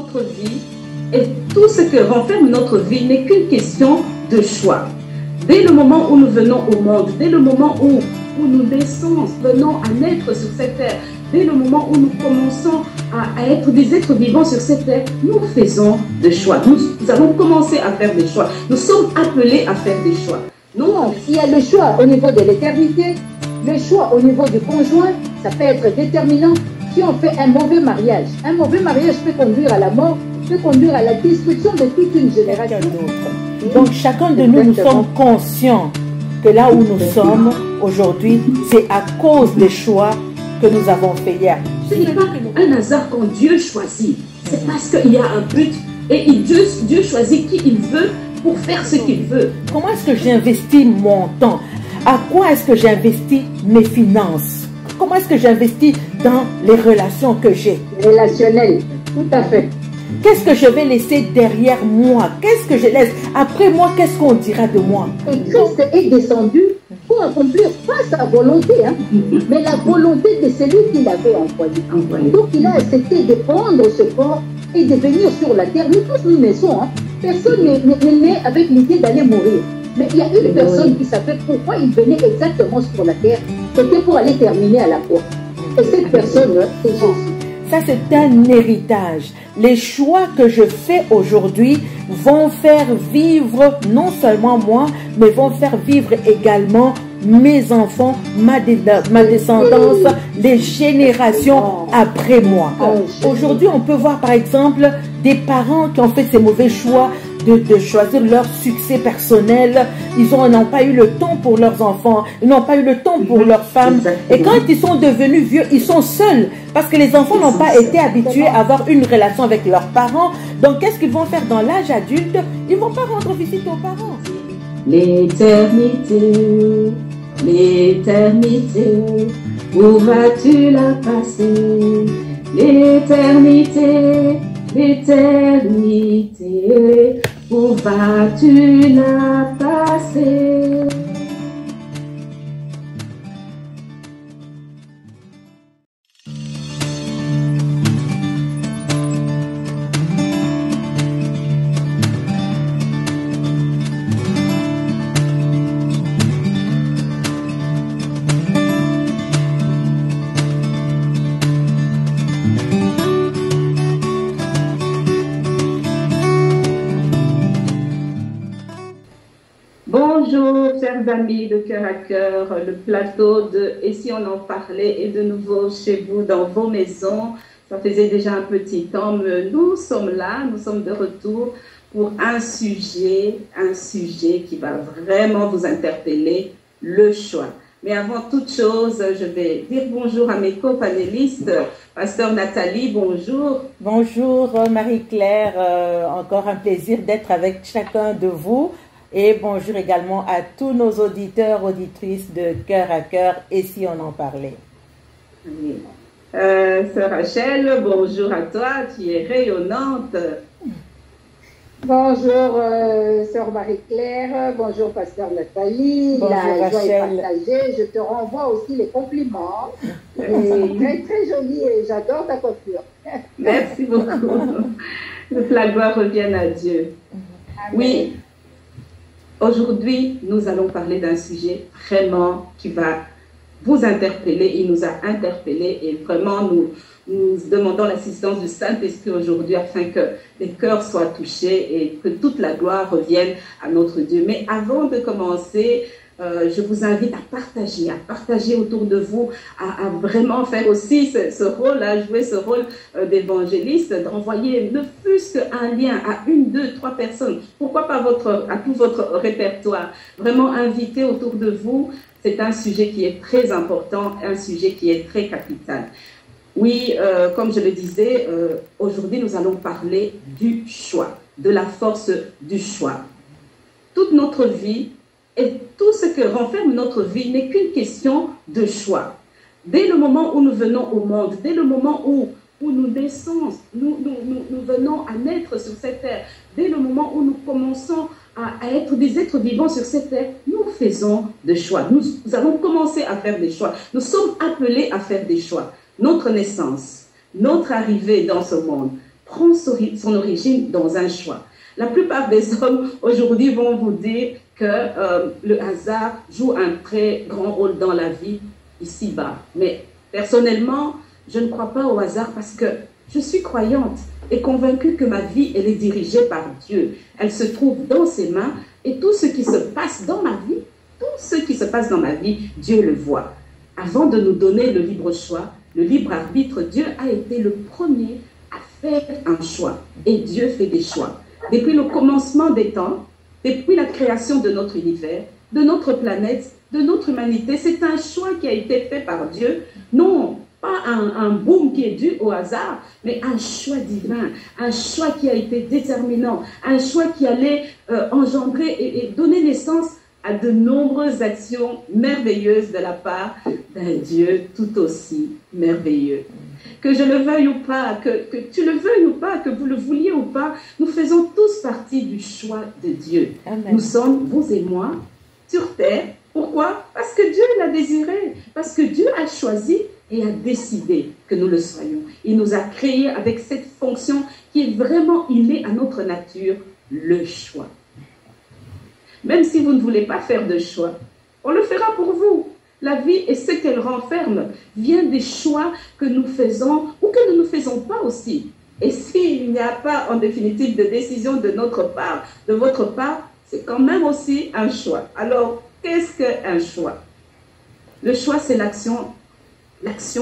notre vie et tout ce que renferme notre vie n'est qu'une question de choix. Dès le moment où nous venons au monde, dès le moment où nous naissons, venons à naître sur cette terre, dès le moment où nous commençons à être des êtres vivants sur cette terre, nous faisons des choix. Nous allons commencer à faire des choix. Nous sommes appelés à faire des choix. Non, il y a le choix au niveau de l'éternité, le choix au niveau du conjoint, ça peut être déterminant. Si on fait un mauvais mariage peut conduire à la mort, peut conduire à la destruction de toute une génération. Donc chacun de nous, nous sommes conscients que là où nous sommes aujourd'hui, c'est à cause des choix que nous avons fait hier. Ce n'est pas un hasard quand Dieu choisit. C'est parce qu'il y a un but et Dieu choisit qui il veut pour faire ce qu'il veut. Comment est-ce que j'investis mon temps? À quoi est-ce que j'investis mes finances? Comment est-ce que j'investis dans les relations que j'ai? Relationnelles, tout à fait. Qu'est-ce que je vais laisser derrière moi? Qu'est-ce que je laisse? Après moi, qu'est-ce qu'on dira de moi? Et Christ est descendu pour accomplir pas sa volonté, mais la volonté de celui qui l'avait envoyé. Donc il a accepté de prendre ce corps et de venir sur la terre. Nous tous nous naissons. Personne n'est né avec l'idée d'aller mourir. Mais il y a une personne qui savait pourquoi il venait exactement sur la terre. C'était pour aller terminer à la croix. Et cette personne, c'est Jésus. Ça, c'est un héritage. Les choix que je fais aujourd'hui vont faire vivre non seulement moi, mais vont faire vivre également mes enfants, ma descendance, les générations après moi. Aujourd'hui, on peut voir par exemple des parents qui ont fait ces mauvais choix de choisir leur succès personnel. Ils n'ont pas eu le temps pour leurs enfants, ils n'ont pas eu le temps pour leurs femmes. Et quand ils sont devenus vieux, ils sont seuls parce que les enfants n'ont pas été habitués à avoir une relation avec leurs parents. Donc qu'est-ce qu'ils vont faire dans l'âge adulte? Ils ne vont pas rendre visite aux parents. L'éternité, l'éternité, où vas-tu la passer? L'éternité, l'éternité, où vas-tu la passer? Bonjour, chers amis de Cœur à Cœur, le plateau de « Et si on en parlait » est de nouveau chez vous, dans vos maisons. Ça faisait déjà un petit temps, mais nous sommes là, nous sommes de retour pour un sujet qui va vraiment vous interpeller, le choix. Mais avant toute chose, je vais dire bonjour à mes co-panélistes. Pasteur Nathalie, bonjour. Bonjour Marie-Claire, encore un plaisir d'être avec chacun de vous. Et bonjour également à tous nos auditeurs, auditrices de Cœur à Cœur, et si on en parlait. Oui. Sœur Rachel, bonjour à toi, tu es rayonnante. Bonjour Sœur Marie-Claire, bonjour Pasteur Nathalie, bonjour, la joie est Rachel. partagée, je te renvoie aussi les compliments, et très très jolie et j'adore ta coiffure. Merci beaucoup, que la gloire revienne à Dieu. Amen. Oui. Aujourd'hui, nous allons parler d'un sujet vraiment qui va vous interpeller. Il nous a interpellés et vraiment nous demandons l'assistance du Saint-Esprit aujourd'hui afin que les cœurs soient touchés et que toute la gloire revienne à notre Dieu. Mais avant de commencer, je vous invite à partager autour de vous, à vraiment faire aussi ce rôle, à jouer ce rôle d'évangéliste, d'envoyer ne fût-ce qu'un lien à 1, 2, 3 personnes. Pourquoi pas à tout votre répertoire. Vraiment inviter autour de vous. C'est un sujet qui est très important, un sujet qui est très capital. Oui, comme je le disais, aujourd'hui nous allons parler du choix, de la force du choix. Toute notre vie et tout ce que renferme notre vie n'est qu'une question de choix. Dès le moment où nous venons au monde, dès le moment où nous naissons, nous venons à naître sur cette terre, dès le moment où nous commençons à être des êtres vivants sur cette terre, nous faisons des choix. Nous allons commencer à faire des choix. Nous sommes appelés à faire des choix. Notre naissance, notre arrivée dans ce monde prend son origine dans un choix. La plupart des hommes aujourd'hui vont vous dire que le hasard joue un très grand rôle dans la vie ici-bas. Mais personnellement, je ne crois pas au hasard parce que je suis croyante et convaincue que ma vie, elle est dirigée par Dieu. Elle se trouve dans ses mains et tout ce qui se passe dans ma vie, Dieu le voit. Avant de nous donner le libre choix, le libre arbitre, Dieu a été le premier à faire un choix. Et Dieu fait des choix. Depuis le commencement des temps, depuis la création de notre univers, de notre planète, de notre humanité, c'est un choix qui a été fait par Dieu. Non, pas un boom qui est dû au hasard, mais un choix divin, un choix qui a été déterminant, un choix qui allait engendrer et donner naissance à de nombreuses actions merveilleuses de la part d'un Dieu tout aussi merveilleux. Que je le veuille ou pas, que tu le veuilles ou pas, que vous le vouliez ou pas, nous faisons tous partie du choix de Dieu. Amen. Nous sommes, vous et moi, sur terre. Pourquoi? Parce que Dieu l'a désiré, parce que Dieu a choisi et a décidé que nous le soyons. Il nous a créés avec cette fonction qui est vraiment innée à notre nature, le choix. Même si vous ne voulez pas faire de choix, on le fera pour vous. La vie et ce qu'elle renferme vient des choix que nous faisons ou que nous ne faisons pas aussi. Et s'il n'y a pas en définitive de décision de notre part, de votre part, c'est quand même aussi un choix. Alors, qu'est-ce qu'un choix? Le choix, c'est l'action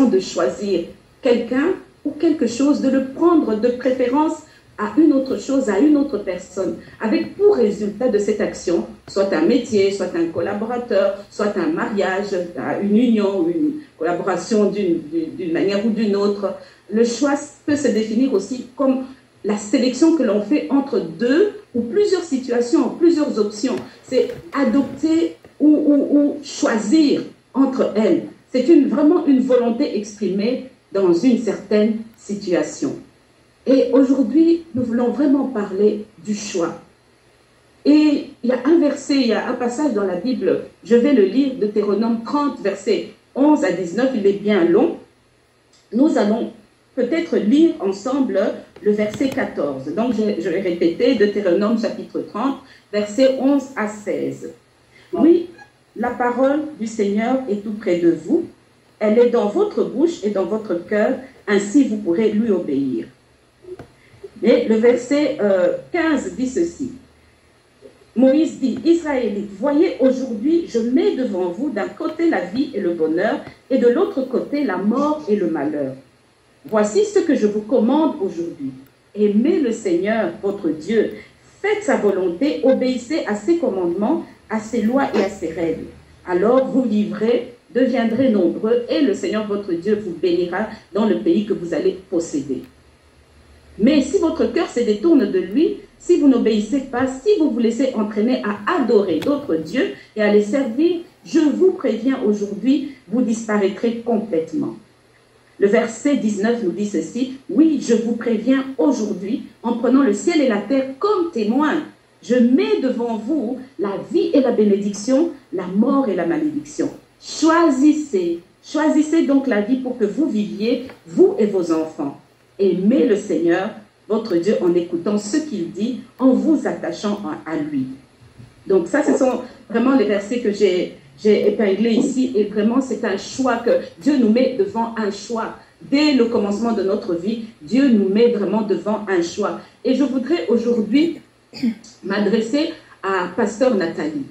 de choisir quelqu'un ou quelque chose, de le prendre de préférence à une autre chose, à une autre personne, avec pour résultat de cette action, soit un métier, soit un collaborateur, soit un mariage, une union, une collaboration d'une manière ou d'une autre. Le choix peut se définir aussi comme la sélection que l'on fait entre deux ou plusieurs situations, plusieurs options. C'est adopter ou choisir entre elles. C'est vraiment une volonté exprimée dans une certaine situation. Et aujourd'hui, nous voulons vraiment parler du choix. Et il y a un verset, il y a un passage dans la Bible, je vais le lire, Deutéronome 30, versets 11 à 19, il est bien long. Nous allons peut-être lire ensemble le verset 14. Donc, je vais répéter, Deutéronome chapitre 30, versets 11 à 16. Oui, la parole du Seigneur est tout près de vous. Elle est dans votre bouche et dans votre cœur, ainsi vous pourrez lui obéir. Mais le verset 15 dit ceci. Moïse dit, Israélites, voyez aujourd'hui, je mets devant vous d'un côté la vie et le bonheur, et de l'autre côté la mort et le malheur. Voici ce que je vous commande aujourd'hui. Aimez le Seigneur, votre Dieu, faites sa volonté, obéissez à ses commandements, à ses lois et à ses règles. Alors vous vivrez, deviendrez nombreux, et le Seigneur, votre Dieu, vous bénira dans le pays que vous allez posséder. Mais si votre cœur se détourne de lui, si vous n'obéissez pas, si vous vous laissez entraîner à adorer d'autres dieux et à les servir, je vous préviens aujourd'hui, vous disparaîtrez complètement. Le verset 19 nous dit ceci, oui, je vous préviens aujourd'hui, en prenant le ciel et la terre comme témoins, je mets devant vous la vie et la bénédiction, la mort et la malédiction. Choisissez donc la vie pour que vous viviez, vous et vos enfants. Aimez le Seigneur, votre Dieu, en écoutant ce qu'il dit, en vous attachant à lui. Donc ça, ce sont vraiment les versets que j'ai épinglés ici. Et vraiment, c'est un choix que Dieu nous met devant un choix. Dès le commencement de notre vie, Dieu nous met vraiment devant un choix. Et je voudrais aujourd'hui m'adresser à Pasteur Nathalie.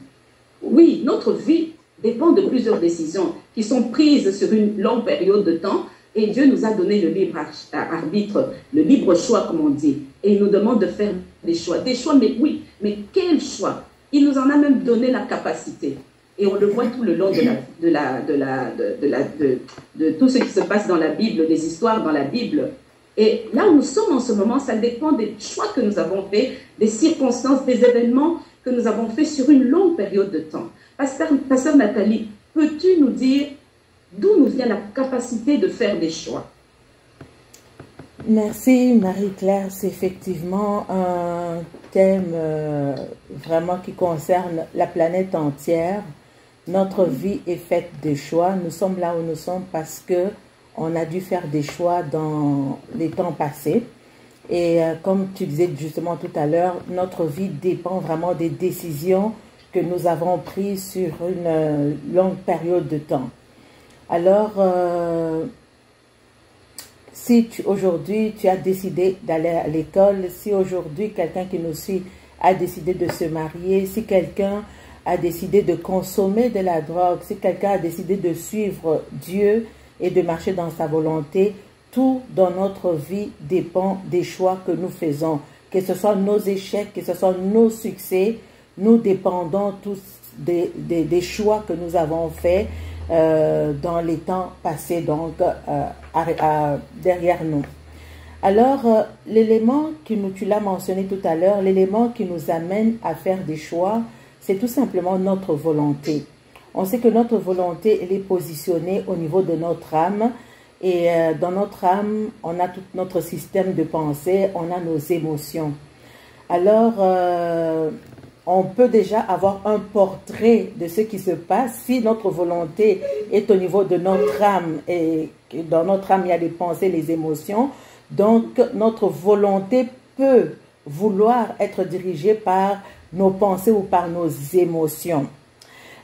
Oui, notre vie dépend de plusieurs décisions qui sont prises sur une longue période de temps. Et Dieu nous a donné le libre arbitre, le libre choix, comme on dit. Et il nous demande de faire des choix. Des choix, mais oui, mais quel choix? Il nous en a même donné la capacité. Et on le voit tout le long de tout ce qui se passe dans la Bible, des histoires dans la Bible. Et là où nous sommes en ce moment, ça dépend des choix que nous avons faits, des circonstances, des événements que nous avons faits sur une longue période de temps. Pasteur Nathalie, peux-tu nous dire d'où nous vient la capacité de faire des choix? Merci Marie-Claire, c'est effectivement un thème vraiment qui concerne la planète entière. Notre vie est faite de choix. Nous sommes là où nous sommes parce que on a dû faire des choix dans les temps passés. Et comme tu disais justement tout à l'heure, notre vie dépend vraiment des décisions que nous avons prises sur une longue période de temps. Alors, si aujourd'hui tu as décidé d'aller à l'école, si aujourd'hui quelqu'un qui nous suit a décidé de se marier, si quelqu'un a décidé de consommer de la drogue, si quelqu'un a décidé de suivre Dieu et de marcher dans sa volonté, tout dans notre vie dépend des choix que nous faisons. Que ce soit nos échecs, que ce soit nos succès, nous dépendons tous des choix que nous avons faits dans les temps passés, donc derrière nous. Alors, l'élément tu l'as mentionné tout à l'heure, l'élément qui nous amène à faire des choix, c'est tout simplement notre volonté. On sait que notre volonté, elle est positionnée au niveau de notre âme. Et dans notre âme, on a tout notre système de pensée, on a nos émotions. Alors, on peut déjà avoir un portrait de ce qui se passe si notre volonté est au niveau de notre âme. Et dans notre âme, il y a les pensées, les émotions. Donc, notre volonté peut vouloir être dirigée par nos pensées ou par nos émotions.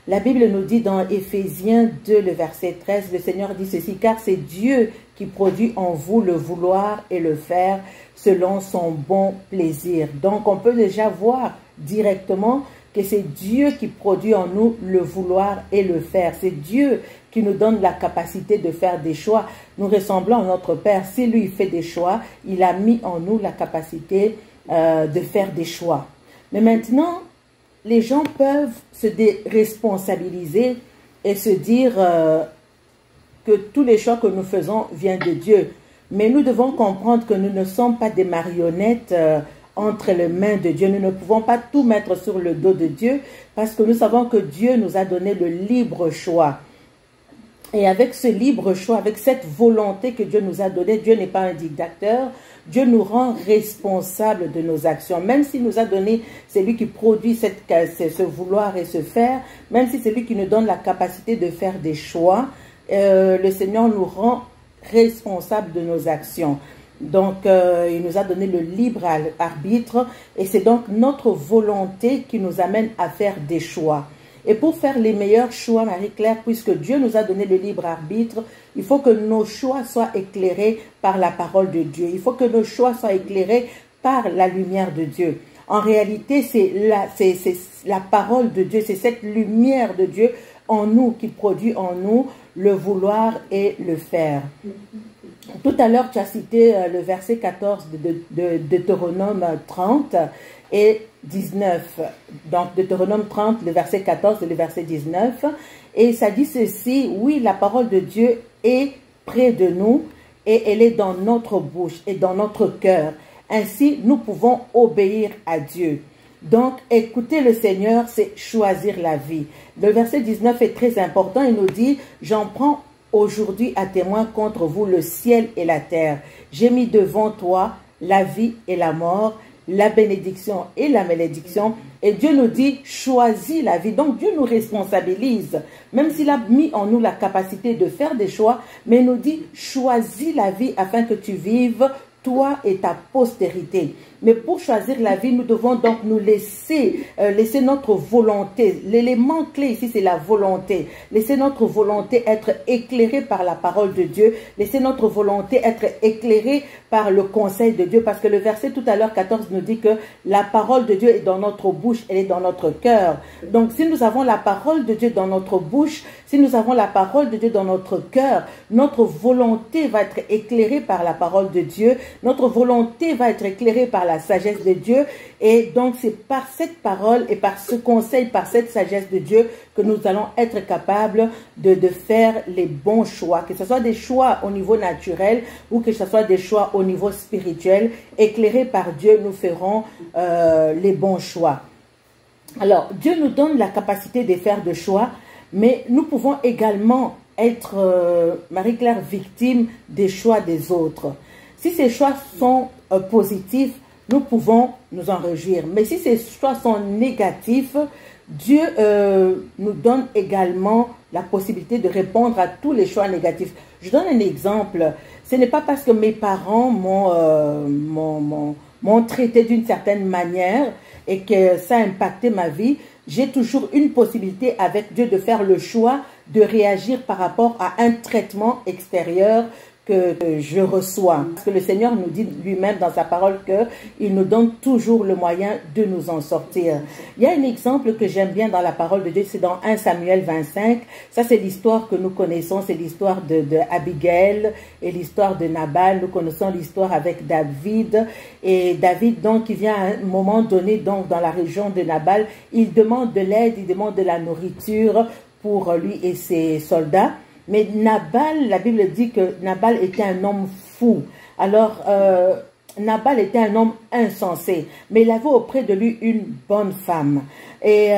La Bible nous dit dans Éphésiens 2, le verset 13, le Seigneur dit ceci, car c'est Dieu qui produit en vous le vouloir et le faire selon son bon plaisir. Donc, on peut déjà voir directement que c'est Dieu qui produit en nous le vouloir et le faire. C'est Dieu qui nous donne la capacité de faire des choix. Nous ressemblons à notre Père. Si lui fait des choix, il a mis en nous la capacité de faire des choix. Mais maintenant, les gens peuvent se déresponsabiliser et se dire que tous les choix que nous faisons viennent de Dieu. Mais nous devons comprendre que nous ne sommes pas des marionnettes entre les mains de Dieu. Nous ne pouvons pas tout mettre sur le dos de Dieu parce que nous savons que Dieu nous a donné le libre choix. Et avec ce libre choix, avec cette volonté que Dieu nous a donnée, Dieu n'est pas un dictateur. Dieu nous rend responsables de nos actions. Même s'il nous a donné, c'est lui qui produit ce vouloir et ce faire, même si c'est lui qui nous donne la capacité de faire des choix, le Seigneur nous rend responsables de nos actions. Donc, il nous a donné le libre arbitre et c'est donc notre volonté qui nous amène à faire des choix. Et pour faire les meilleurs choix, Marie-Claire, puisque Dieu nous a donné le libre arbitre, il faut que nos choix soient éclairés par la parole de Dieu. Il faut que nos choix soient éclairés par la lumière de Dieu. En réalité, c'est la parole de Dieu, c'est cette lumière de Dieu en nous qui produit en nous le vouloir et le faire. Tout à l'heure, tu as cité le verset 14 de Deutéronome 30 et 19. Donc, Deutéronome 30, le verset 14 et le verset 19. Et ça dit ceci, oui, la parole de Dieu est près de nous et elle est dans notre bouche et dans notre cœur. Ainsi, nous pouvons obéir à Dieu. Donc, écouter le Seigneur, c'est choisir la vie. Le verset 19 est très important. Il nous dit, j'en prends aujourd'hui à témoin contre vous le ciel et la terre. J'ai mis devant toi la vie et la mort, la bénédiction et la malédiction. Et Dieu nous dit, choisis la vie. Donc Dieu nous responsabilise. Même s'il a mis en nous la capacité de faire des choix, mais il nous dit, choisis la vie afin que tu vives, toi et ta postérité. Mais pour choisir la vie, nous devons donc nous laisser notre volonté. L'élément clé ici, c'est la volonté. Laisser notre volonté être éclairée par la parole de Dieu. Laisser notre volonté être éclairée par le conseil de Dieu. Parce que le verset tout à l'heure 14 nous dit que la parole de Dieu est dans notre bouche, elle est dans notre cœur. Donc si nous avons la parole de Dieu dans notre bouche, si nous avons la parole de Dieu dans notre cœur, notre volonté va être éclairée par la parole de Dieu. Notre volonté va être éclairée par la sagesse de Dieu. Et donc c'est par cette parole et par ce conseil, par cette sagesse de Dieu que nous allons être capables de faire les bons choix. Que ce soit des choix au niveau naturel ou que ce soit des choix au niveau spirituel. Éclairés par Dieu, nous ferons les bons choix. Alors Dieu nous donne la capacité de faire des choix, mais nous pouvons également être, Marie-Claire, victime des choix des autres. Si ces choix sont positifs, nous pouvons nous en réjouir. Mais si ces choix sont négatifs, Dieu nous donne également la possibilité de répondre à tous les choix négatifs. Je donne un exemple. Ce n'est pas parce que mes parents m'ont traité d'une certaine manière et que ça a impacté ma vie. J'ai toujours une possibilité avec Dieu de faire le choix de réagir par rapport à un traitement extérieur que je reçois. Parce que le Seigneur nous dit lui-même dans sa parole qu'il nous donne toujours le moyen de nous en sortir. Il y a un exemple que j'aime bien dans la parole de Dieu, c'est dans 1 Samuel 25. Ça, c'est l'histoire que nous connaissons, c'est l'histoire de Abigail et l'histoire de Nabal. Nous connaissons l'histoire avec David. Et David, donc, il vient à un moment donné, donc, dans la région de Nabal, il demande de l'aide, il demande de la nourriture pour lui et ses soldats. Mais Nabal, la Bible dit que Nabal était un homme fou. Alors, Nabal était un homme insensé, mais il avait auprès de lui une bonne femme. Et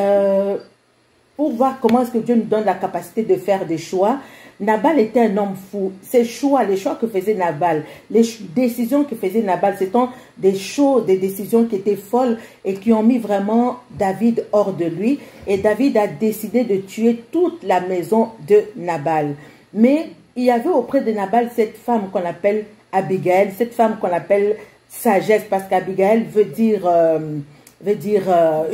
pour voir comment est-ce que Dieu nous donne la capacité de faire des choix, Nabal était un homme fou. Ses choix, les choix que faisait Nabal, les décisions que faisait Nabal, c'était des décisions qui étaient folles et qui ont mis vraiment David hors de lui. Et David a décidé de tuer toute la maison de Nabal. Mais il y avait auprès de Nabal cette femme qu'on appelle Abigail, cette femme qu'on appelle sagesse, parce qu'Abigail veut dire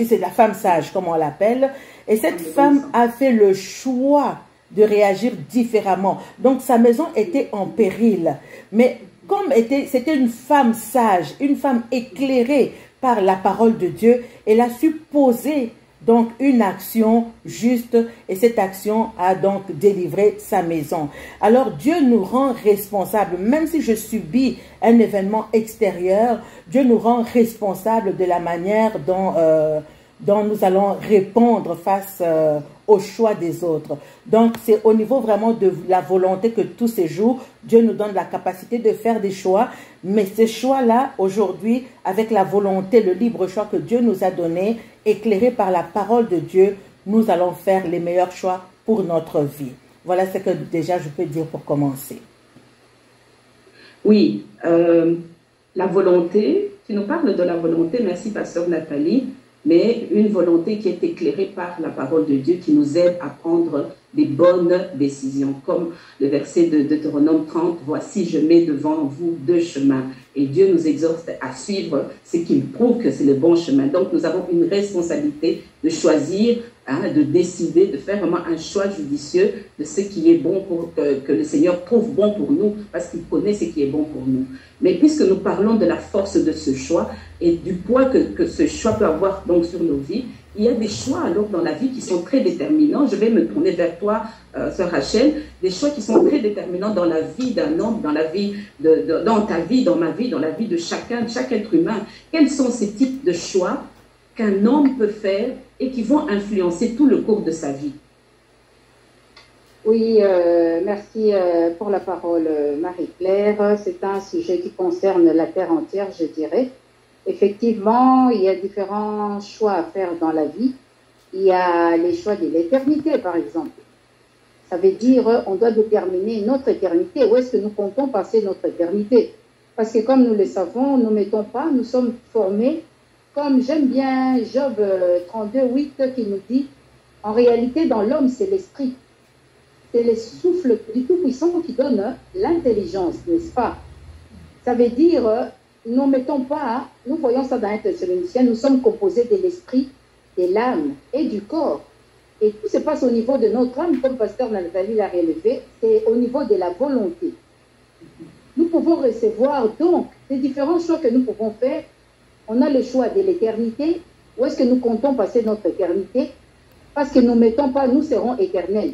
c'est la femme sage, comme on l'appelle. Et cette femme a fait le choix de réagir différemment. Donc sa maison était en péril. Mais comme c'était une femme sage, une femme éclairée par la parole de Dieu, elle a su poser donc une action juste et cette action a donc délivré sa maison. Alors Dieu nous rend responsables, même si je subis un événement extérieur, Dieu nous rend responsables de la manière dont nous allons répondre face au choix des autres. Donc, c'est au niveau vraiment de la volonté que tout se joue. Dieu nous donne la capacité de faire des choix, mais ces choix-là, aujourd'hui, avec la volonté, le libre choix que Dieu nous a donné, éclairé par la parole de Dieu, nous allons faire les meilleurs choix pour notre vie. Voilà ce que déjà je peux dire pour commencer. Oui, la volonté, tu nous parles de la volonté, merci Pasteur Nathalie, mais une volonté qui est éclairée par la parole de Dieu qui nous aide à prendre des bonnes décisions. Comme le verset de Deutéronome 30, « Voici, je mets devant vous deux chemins. » Et Dieu nous exhorte à suivre ce qui prouve que c'est le bon chemin. Donc, nous avons une responsabilité de choisir, de décider, de faire vraiment un choix judicieux de ce qui est bon pour que le Seigneur trouve bon pour nous, parce qu'il connaît ce qui est bon pour nous. Mais puisque nous parlons de la force de ce choix et du poids que ce choix peut avoir donc sur nos vies, il y a des choix alors dans la vie qui sont très déterminants. Je vais me tourner vers toi, Sœur Rachel, des choix qui sont très déterminants dans la vie d'un homme, dans la vie dans ta vie, dans ma vie, dans la vie de chaque être humain. Quels sont ces types de choix qu'un homme peut faire et qui vont influencer tout le cours de sa vie? Oui, merci pour la parole, Marie-Claire. C'est un sujet qui concerne la terre entière, je dirais. Effectivement, il y a différents choix à faire dans la vie. Il y a les choix de l'éternité, par exemple. Ça veut dire on doit déterminer notre éternité. Où est-ce que nous comptons passer notre éternité? Parce que comme nous le savons, nous ne mettons pas, nous sommes formés. Comme j'aime bien Job 32:8 qui nous dit, en réalité, dans l'homme, c'est l'esprit. C'est le souffle du Tout-Puissant qui donne l'intelligence, n'est-ce pas? Ça veut dire, nous ne mettons pas, nous voyons ça dans un Thessaloniciens, nous sommes composés de l'esprit, de l'âme et du corps. Et tout se passe au niveau de notre âme, comme Pasteur Nathalie l'a relevé, c'est au niveau de la volonté. Nous pouvons recevoir donc les différents choix que nous pouvons faire. On a le choix de l'éternité. Où est-ce que nous comptons passer notre éternité? Parce que nous ne mettons pas, nous serons éternels.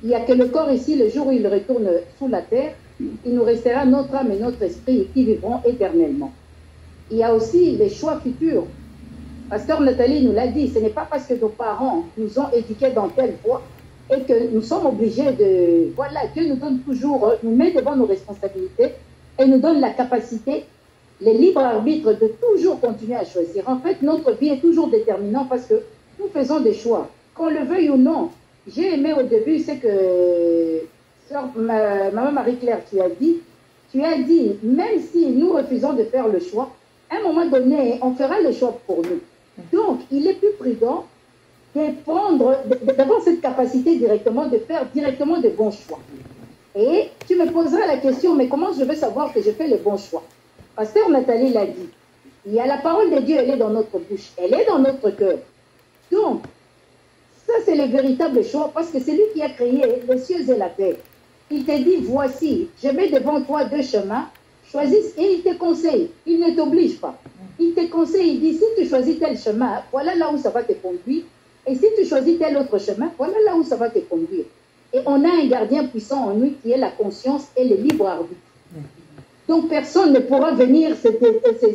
Il n'y a que le corps ici, le jour où il retourne sous la terre, il nous restera notre âme et notre esprit qui vivront éternellement. Il y a aussi les choix futurs. Pasteur Nathalie nous l'a dit, ce n'est pas parce que nos parents nous ont éduqués dans telle voie et que nous sommes obligés de... Voilà, Dieu nous donne toujours, nous met devant nos responsabilités et nous donne la capacité, le libre arbitre de toujours continuer à choisir. En fait, notre vie est toujours déterminante parce que nous faisons des choix. Qu'on le veuille ou non, j'ai aimé au début, c'est que, Maman Marie-Claire, tu as dit, même si nous refusons de faire le choix, à un moment donné, on fera le choix pour nous. Donc, il est plus prudent d'avoir cette capacité directement de faire directement de bons choix. Et tu me poseras la question, mais comment je vais savoir que je fais le bon choix? Pasteur Nathalie l'a dit. Il y a la parole de Dieu, elle est dans notre bouche, elle est dans notre cœur. Donc, ça c'est le véritable choix parce que c'est lui qui a créé les cieux et la terre. Il te dit, voici, je mets devant toi deux chemins, choisis et il te conseille. Il ne t'oblige pas. Il te conseille, il dit, si tu choisis tel chemin, voilà là où ça va te conduire. Et si tu choisis tel autre chemin, voilà là où ça va te conduire. Et on a un gardien puissant en nous qui est la conscience et le libre arbitre. Donc personne ne pourra venir se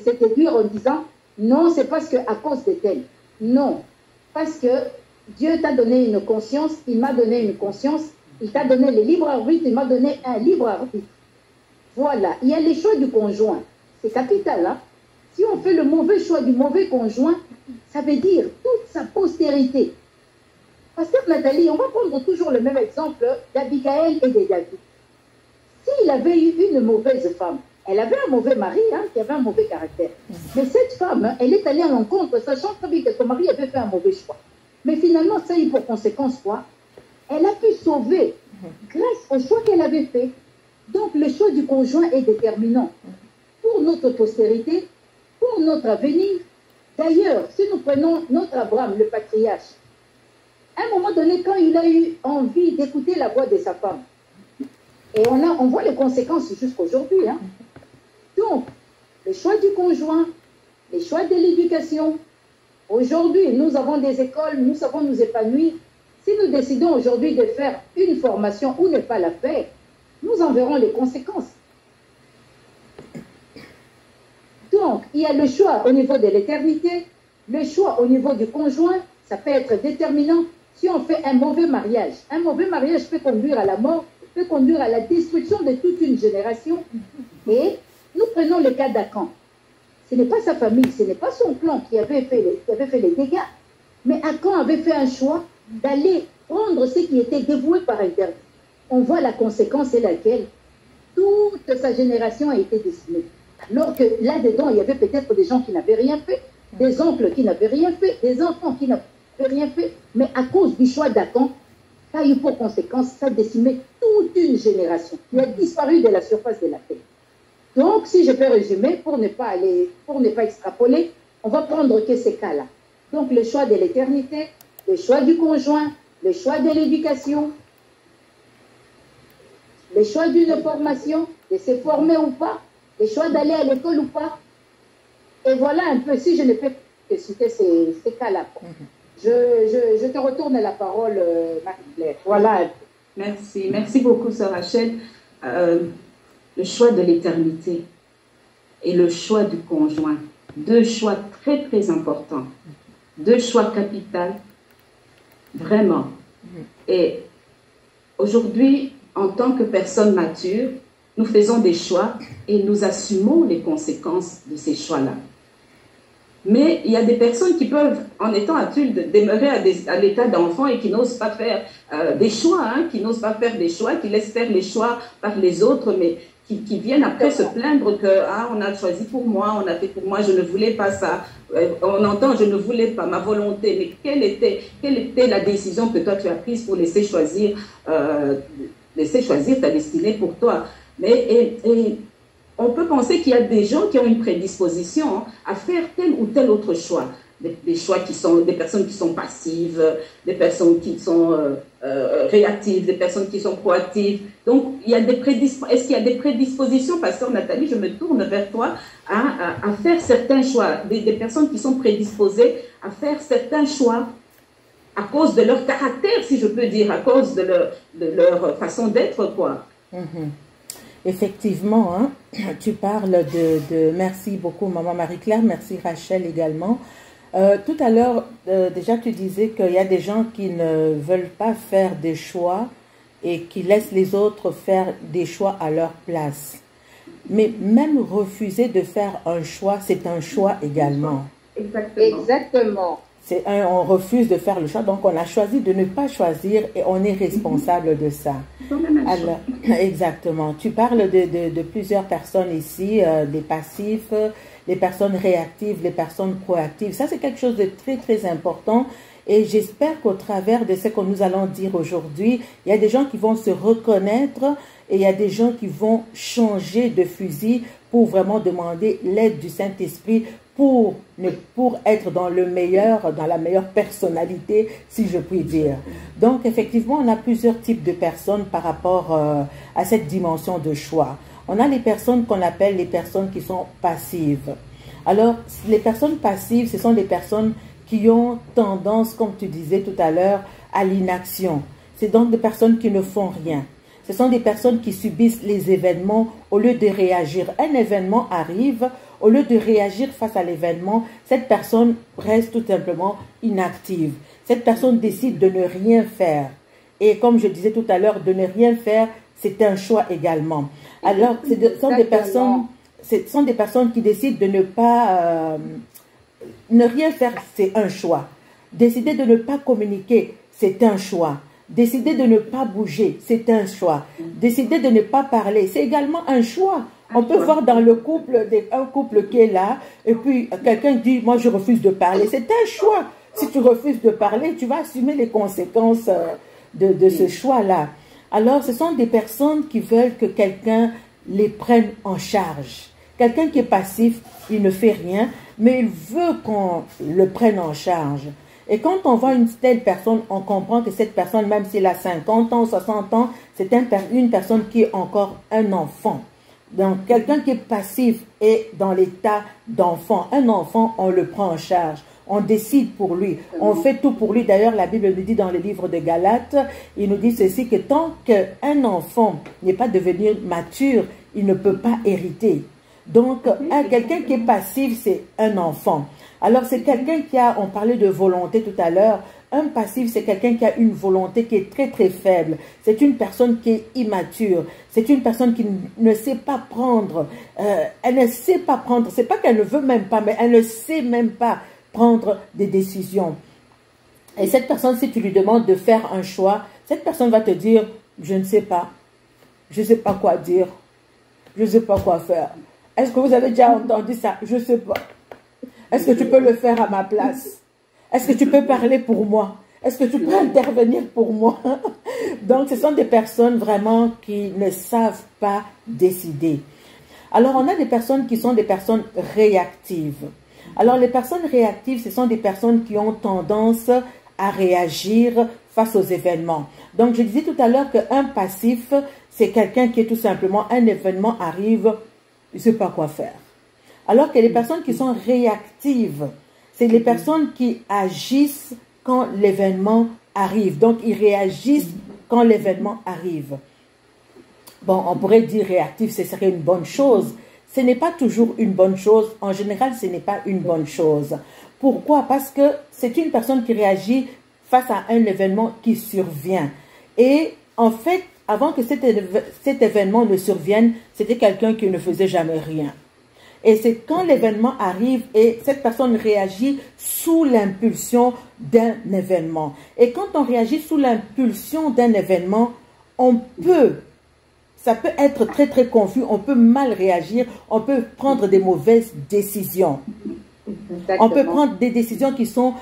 séduire en disant, non, c'est parce que à cause de tel. Non, parce que Dieu t'a donné une conscience, il m'a donné une conscience, il t'a donné le libre arbitre, il m'a donné un libre arbitre. Voilà, il y a les choix du conjoint. C'est capital, hein? Si on fait le mauvais choix du mauvais conjoint, ça veut dire toute sa postérité. Pasteur Nathalie, on va prendre toujours le même exemple d'Abigaël et de David. S'il avait eu une mauvaise femme, elle avait un mauvais mari qui avait un mauvais caractère. Mais cette femme, elle est allée à l'encontre, sachant très bien que son mari avait fait un mauvais choix. Mais finalement, ça a eu pour conséquence quoi? Elle a pu sauver grâce au choix qu'elle avait fait. Donc le choix du conjoint est déterminant pour notre postérité, pour notre avenir. D'ailleurs, si nous prenons notre Abraham, le patriarche, à un moment donné, quand il a eu envie d'écouter la voix de sa femme, et on voit les conséquences jusqu'à aujourd'hui. Donc, le choix du conjoint, les choix de l'éducation. Aujourd'hui, nous avons des écoles, nous savons nous épanouir. Si nous décidons aujourd'hui de faire une formation ou ne pas la faire, nous en verrons les conséquences. Donc, il y a le choix au niveau de l'éternité, le choix au niveau du conjoint, ça peut être déterminant. Si on fait un mauvais mariage peut conduire à la mort, peut conduire à la destruction de toute une génération. Et nous prenons le cas d'Akan. Ce n'est pas sa famille, ce n'est pas son clan qui avait fait les dégâts. Mais Akan avait fait un choix d'aller prendre ce qui était dévoué par interdit. On voit la conséquence et laquelle toute sa génération a été décimée. Alors que là-dedans, il y avait peut-être des gens qui n'avaient rien fait, des oncles qui n'avaient rien fait, des enfants qui n'avaient rien fait. Mais à cause du choix d'Akan, ça a eu pour conséquence, ça a décimé toute une génération qui a disparu de la surface de la terre. Donc, si je peux résumer, pour ne pas extrapoler, on va prendre que ces cas-là. Donc, le choix de l'éternité, le choix du conjoint, le choix de l'éducation, le choix d'une formation, de se former ou pas, le choix d'aller à l'école ou pas. Et voilà un peu, si je ne peux que citer ces cas-là. Je te retourne la parole, Marie-Claire. Voilà. Merci beaucoup, Sœur Rachel. Le choix de l'éternité et le choix du conjoint, deux choix très très importants, deux choix capitaux, vraiment. Et aujourd'hui, en tant que personnes matures, nous faisons des choix et nous assumons les conséquences de ces choix-là. Mais il y a des personnes qui peuvent, en étant adultes, demeurer à l'état d'enfant et qui n'osent pas faire des choix, qui n'osent pas faire des choix, qui laissent faire les choix par les autres, mais qui viennent après se plaindre que on a choisi pour moi, on a fait pour moi, je ne voulais pas ça. On entend, je ne voulais pas, ma volonté. Mais quelle était la décision que toi tu as prise pour laisser choisir ta destinée pour toi? Mais on peut penser qu'il y a des gens qui ont une prédisposition à faire tel ou tel autre choix. Des choix qui sont, des personnes qui sont passives, des personnes qui sont réactives, des personnes qui sont proactives. Donc, est-ce qu'il y a des prédispositions, Pasteur Nathalie, je me tourne vers toi, à faire certains choix, des personnes qui sont prédisposées à faire certains choix à cause de leur caractère, si je peux dire, à cause de leur façon d'être, quoi. Effectivement, tu parles de... Merci beaucoup, Maman Marie-Claire, merci Rachel également. Tout à l'heure, déjà tu disais qu'il y a des gens qui ne veulent pas faire des choix et qui laissent les autres faire des choix à leur place. Mais même refuser de faire un choix, c'est un choix également. Exactement. On refuse de faire le choix, donc on a choisi de ne pas choisir et on est responsable de ça. Alors, exactement. Tu parles de plusieurs personnes ici, des passifs les personnes réactives, les personnes proactives. Ça, c'est quelque chose de très, très important. Et j'espère qu'au travers de ce que nous allons dire aujourd'hui, il y a des gens qui vont se reconnaître et il y a des gens qui vont changer de fusil pour vraiment demander l'aide du Saint-Esprit pour être dans le meilleur, dans la meilleure personnalité, si je puis dire. Donc, effectivement, on a plusieurs types de personnes par rapport à cette dimension de choix. On a les personnes qu'on appelle les personnes qui sont passives. Alors, les personnes passives, ce sont des personnes qui ont tendance, comme tu disais tout à l'heure, à l'inaction. C'est donc des personnes qui ne font rien. Ce sont des personnes qui subissent les événements au lieu de réagir. Un événement arrive, au lieu de réagir face à l'événement, cette personne reste tout simplement inactive. Cette personne décide de ne rien faire. Et comme je disais tout à l'heure, de ne rien faire, c'est un choix également. Alors, ce sont des personnes qui décident de ne pas... ne rien faire, c'est un choix. Décider de ne pas communiquer, c'est un choix. Décider de ne pas bouger, c'est un choix. Décider de ne pas parler, c'est également un choix. On peut voir dans le couple, un couple qui est là, et puis quelqu'un dit, moi je refuse de parler. C'est un choix. Si tu refuses de parler, tu vas assumer les conséquences de ce choix-là. Alors, ce sont des personnes qui veulent que quelqu'un les prenne en charge. Quelqu'un qui est passif, il ne fait rien, mais il veut qu'on le prenne en charge. Et quand on voit une telle personne, on comprend que cette personne, même s'il a 50 ans, 60 ans, c'est une personne qui est encore un enfant. Donc, quelqu'un qui est passif est dans l'état d'enfant. Un enfant, on le prend en charge. On décide pour lui. On fait tout pour lui. D'ailleurs, la Bible nous dit dans le livre de Galates, il nous dit ceci, que tant qu'un enfant n'est pas devenu mature, il ne peut pas hériter. Donc, quelqu'un qui est passif, c'est un enfant. Alors, c'est quelqu'un qui a, on parlait de volonté tout à l'heure, un passif, c'est quelqu'un qui a une volonté qui est très très faible. C'est une personne qui est immature. C'est une personne qui ne sait pas prendre. Elle ne sait pas prendre. C'est pas qu'elle ne veut même pas, mais elle ne sait même pas prendre des décisions. Et cette personne, si tu lui demandes de faire un choix, cette personne va te dire, je ne sais pas. Je ne sais pas quoi dire. Je ne sais pas quoi faire. Est-ce que vous avez déjà entendu ça? Je ne sais pas. Est-ce que tu peux le faire à ma place? Est-ce que tu peux parler pour moi? Est-ce que tu peux intervenir pour moi? Donc, ce sont des personnes vraiment qui ne savent pas décider. Alors, on a des personnes qui sont des personnes réactives. Alors, les personnes réactives, ce sont des personnes qui ont tendance à réagir face aux événements. Donc, je disais tout à l'heure qu'un passif, c'est quelqu'un qui est tout simplement, un événement arrive, il ne sait pas quoi faire. Alors que les personnes qui sont réactives, c'est les personnes qui agissent quand l'événement arrive. Donc, ils réagissent quand l'événement arrive. Bon, on pourrait dire réactif, ce serait une bonne chose. Ce n'est pas toujours une bonne chose. En général, ce n'est pas une bonne chose. Pourquoi? Parce que c'est une personne qui réagit face à un événement qui survient. Et en fait, avant que cet événement ne survienne, c'était quelqu'un qui ne faisait jamais rien. Et c'est quand l'événement arrive et cette personne réagit sous l'impulsion d'un événement. Et quand on réagit sous l'impulsion d'un événement, ça peut être très très confus, on peut mal réagir, on peut prendre des mauvaises décisions. Exactement. On peut prendre des décisions qui sont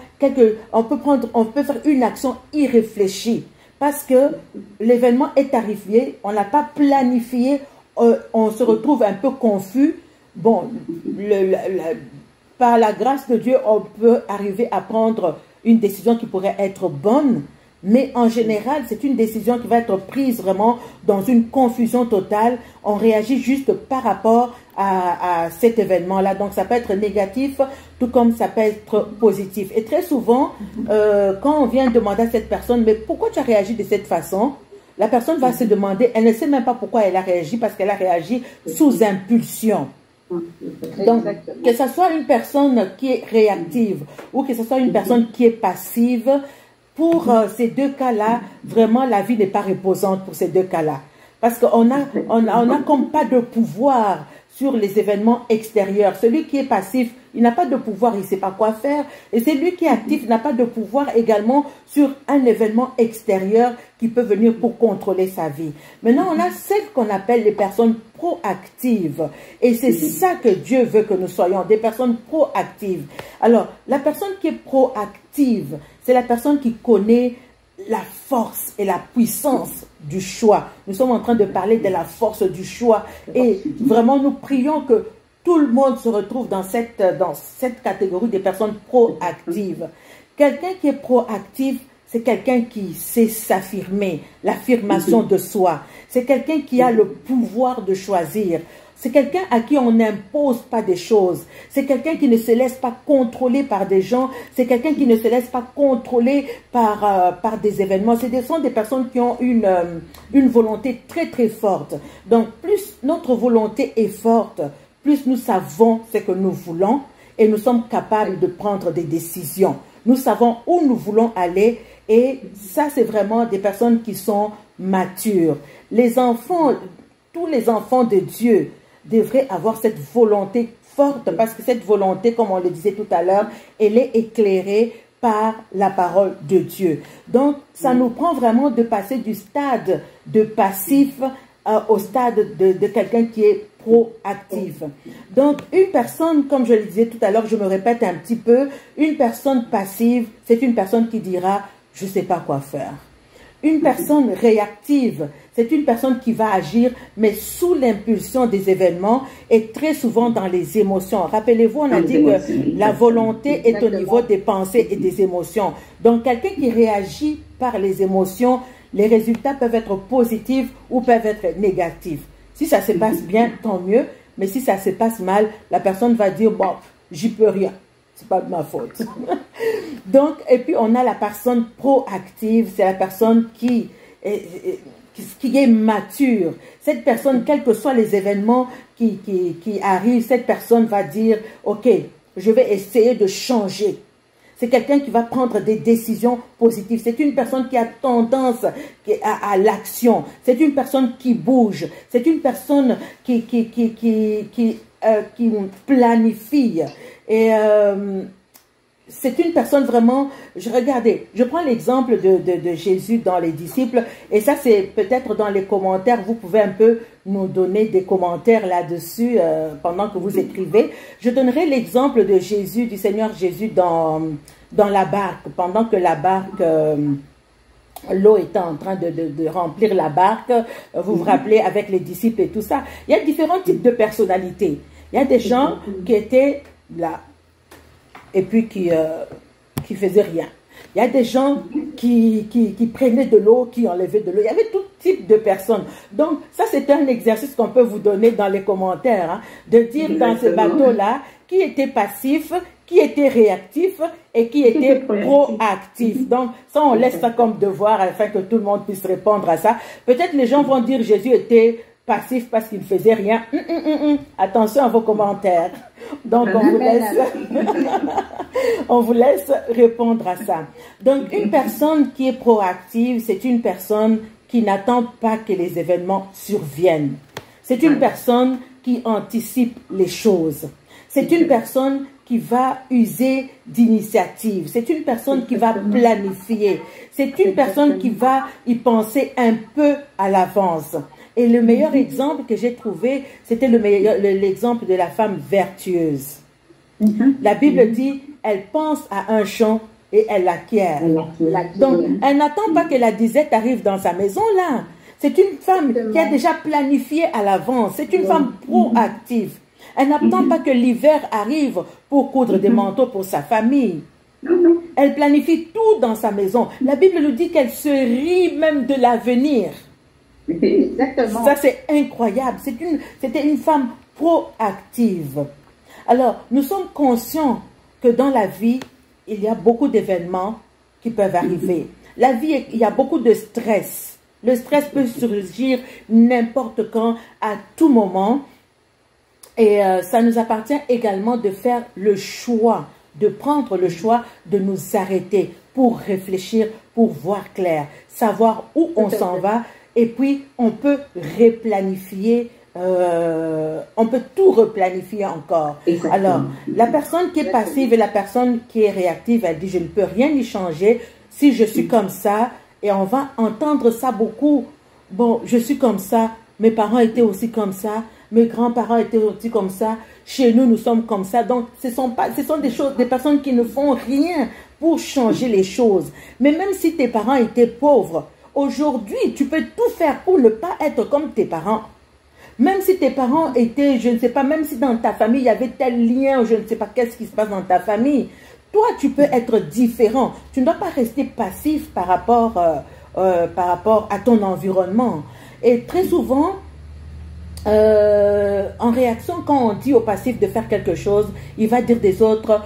on peut faire une action irréfléchie parce que l'événement est arrivé, on n'a pas planifié, on se retrouve un peu confus. Bon, par la grâce de Dieu, on peut arriver à prendre une décision qui pourrait être bonne, mais en général, c'est une décision qui va être prise vraiment dans une confusion totale. On réagit juste par rapport à cet événement-là. Donc, ça peut être négatif, tout comme ça peut être positif. Et très souvent, quand on vient demander à cette personne, mais pourquoi tu as réagi de cette façon? La personne va se demander, elle ne sait même pas pourquoi elle a réagi, parce qu'elle a réagi sous impulsion. Donc, que ce soit une personne qui est réactive ou que ce soit une personne qui est passive, pour ces deux cas-là, vraiment, la vie n'est pas reposante pour ces deux cas-là. Parce qu'on a comme pas de pouvoir sur les événements extérieurs. Celui qui est passif il n'a pas de pouvoir, il ne sait pas quoi faire. Et celui qui est actif n'a pas de pouvoir également sur un événement extérieur qui peut venir pour contrôler sa vie. Maintenant, on a celles qu'on appelle les personnes proactives. Et c'est ça que Dieu veut que nous soyons, des personnes proactives. Alors, la personne qui est proactive, c'est la personne qui connaît la force et la puissance du choix. Nous sommes en train de parler de la force du choix. Et vraiment, nous prions que tout le monde se retrouve dans cette catégorie des personnes proactives. Quelqu'un qui est proactif, c'est quelqu'un qui sait s'affirmer, l'affirmation de soi. C'est quelqu'un qui a le pouvoir de choisir. C'est quelqu'un à qui on n'impose pas des choses. C'est quelqu'un qui ne se laisse pas contrôler par des gens. C'est quelqu'un qui ne se laisse pas contrôler par des événements. Ce sont des personnes qui ont une volonté très très forte. Donc plus notre volonté est forte, plus nous savons ce que nous voulons et nous sommes capables de prendre des décisions. Nous savons où nous voulons aller et ça c'est vraiment des personnes qui sont matures. Les enfants, tous les enfants de Dieu devraient avoir cette volonté forte parce que cette volonté, comme on le disait tout à l'heure, elle est éclairée par la parole de Dieu. Donc, ça nous prend vraiment de passer du stade de passif au stade de quelqu'un qui est proactif. Donc, une personne, comme je le disais tout à l'heure, je me répète un petit peu, une personne passive, c'est une personne qui dira « je ne sais pas quoi faire ». Une personne réactive, c'est une personne qui va agir, mais sous l'impulsion des événements et très souvent dans les émotions. Rappelez-vous, on a dit que la volonté est au niveau des pensées et des émotions. Donc, quelqu'un qui réagit par les émotions, les résultats peuvent être positifs ou peuvent être négatifs. Si ça se passe bien, tant mieux. Mais si ça se passe mal, la personne va dire, bon, j'y peux rien. C'est pas de ma faute. Donc, et puis on a la personne proactive, c'est la personne qui est mature. Cette personne, quels que soient les événements qui arrivent, cette personne va dire, ok, je vais essayer de changer. C'est quelqu'un qui va prendre des décisions positives. C'est une personne qui a tendance à l'action. C'est une personne qui bouge. C'est une personne qui planifie. Et c'est une personne vraiment, regardez, je prends l'exemple de Jésus dans les disciples, et ça c'est peut-être dans les commentaires, vous pouvez un peu nous donner des commentaires là-dessus pendant que vous écrivez. Je donnerai l'exemple de Jésus, du Seigneur Jésus dans la barque, pendant que la barque, l'eau était en train de remplir la barque, vous vous rappelez, avec les disciples et tout ça. Il y a différents types de personnalités. Il y a des gens qui étaient là, et puis qui faisaient rien. Il y a des gens qui prenaient de l'eau, qui enlevaient de l'eau. Il y avait tout type de personnes. Donc, ça, c'est un exercice qu'on peut vous donner dans les commentaires, hein, de dire dans ce bateau-là, qui était passif, qui était réactif et qui était proactif. Donc, ça, on laisse ça comme devoir afin que tout le monde puisse répondre à ça. Peut-être les gens vont dire Jésus était passif parce qu'il ne faisait rien. Attention à vos commentaires. Donc, on vous laisse répondre à ça. Donc, une personne qui est proactive, c'est une personne qui n'attend pas que les événements surviennent. C'est une personne qui anticipe les choses. C'est une personne qui va user d'initiative. C'est une personne qui va planifier. C'est une personne qui va y penser un peu à l'avance. Et le meilleur exemple que j'ai trouvé, c'était l'exemple de la femme vertueuse. La Bible dit, elle pense à un champ et elle l'acquiert. Donc, elle n'attend pas que la disette arrive dans sa maison là. C'est une femme qui a déjà planifié à l'avance. C'est une femme proactive. Elle n'attend pas que l'hiver arrive pour coudre des manteaux pour sa famille. Elle planifie tout dans sa maison. La Bible nous dit qu'elle se rit même de l'avenir. Exactement. Ça, c'est incroyable. C'était une femme proactive. Alors, nous sommes conscients que dans la vie, il y a beaucoup d'événements qui peuvent arriver. La vie, il y a beaucoup de stress. Le stress peut surgir n'importe quand, à tout moment. Et ça nous appartient également de faire le choix, de prendre le choix de nous arrêter pour réfléchir, pour voir clair, savoir où on s'en va. Et puis, on peut replanifier on peut tout replanifier encore. Exactement. Alors, la personne qui est passive et la personne qui est réactive, elle dit, je ne peux rien y changer si je suis comme ça. Et on va entendre ça beaucoup. Bon, je suis comme ça, mes parents étaient aussi comme ça, mes grands-parents étaient aussi comme ça, chez nous, nous sommes comme ça. Donc, ce sont des personnes qui ne font rien pour changer les choses. Mais même si tes parents étaient pauvres, aujourd'hui, tu peux tout faire pour ne pas être comme tes parents. Même si tes parents étaient, je ne sais pas, même si dans ta famille, il y avait tel lien, je ne sais pas qu'est-ce qui se passe dans ta famille, toi, tu peux être différent. Tu ne dois pas rester passif par rapport à ton environnement. Et très souvent, en réaction, quand on dit au passif de faire quelque chose, il va dire des autres,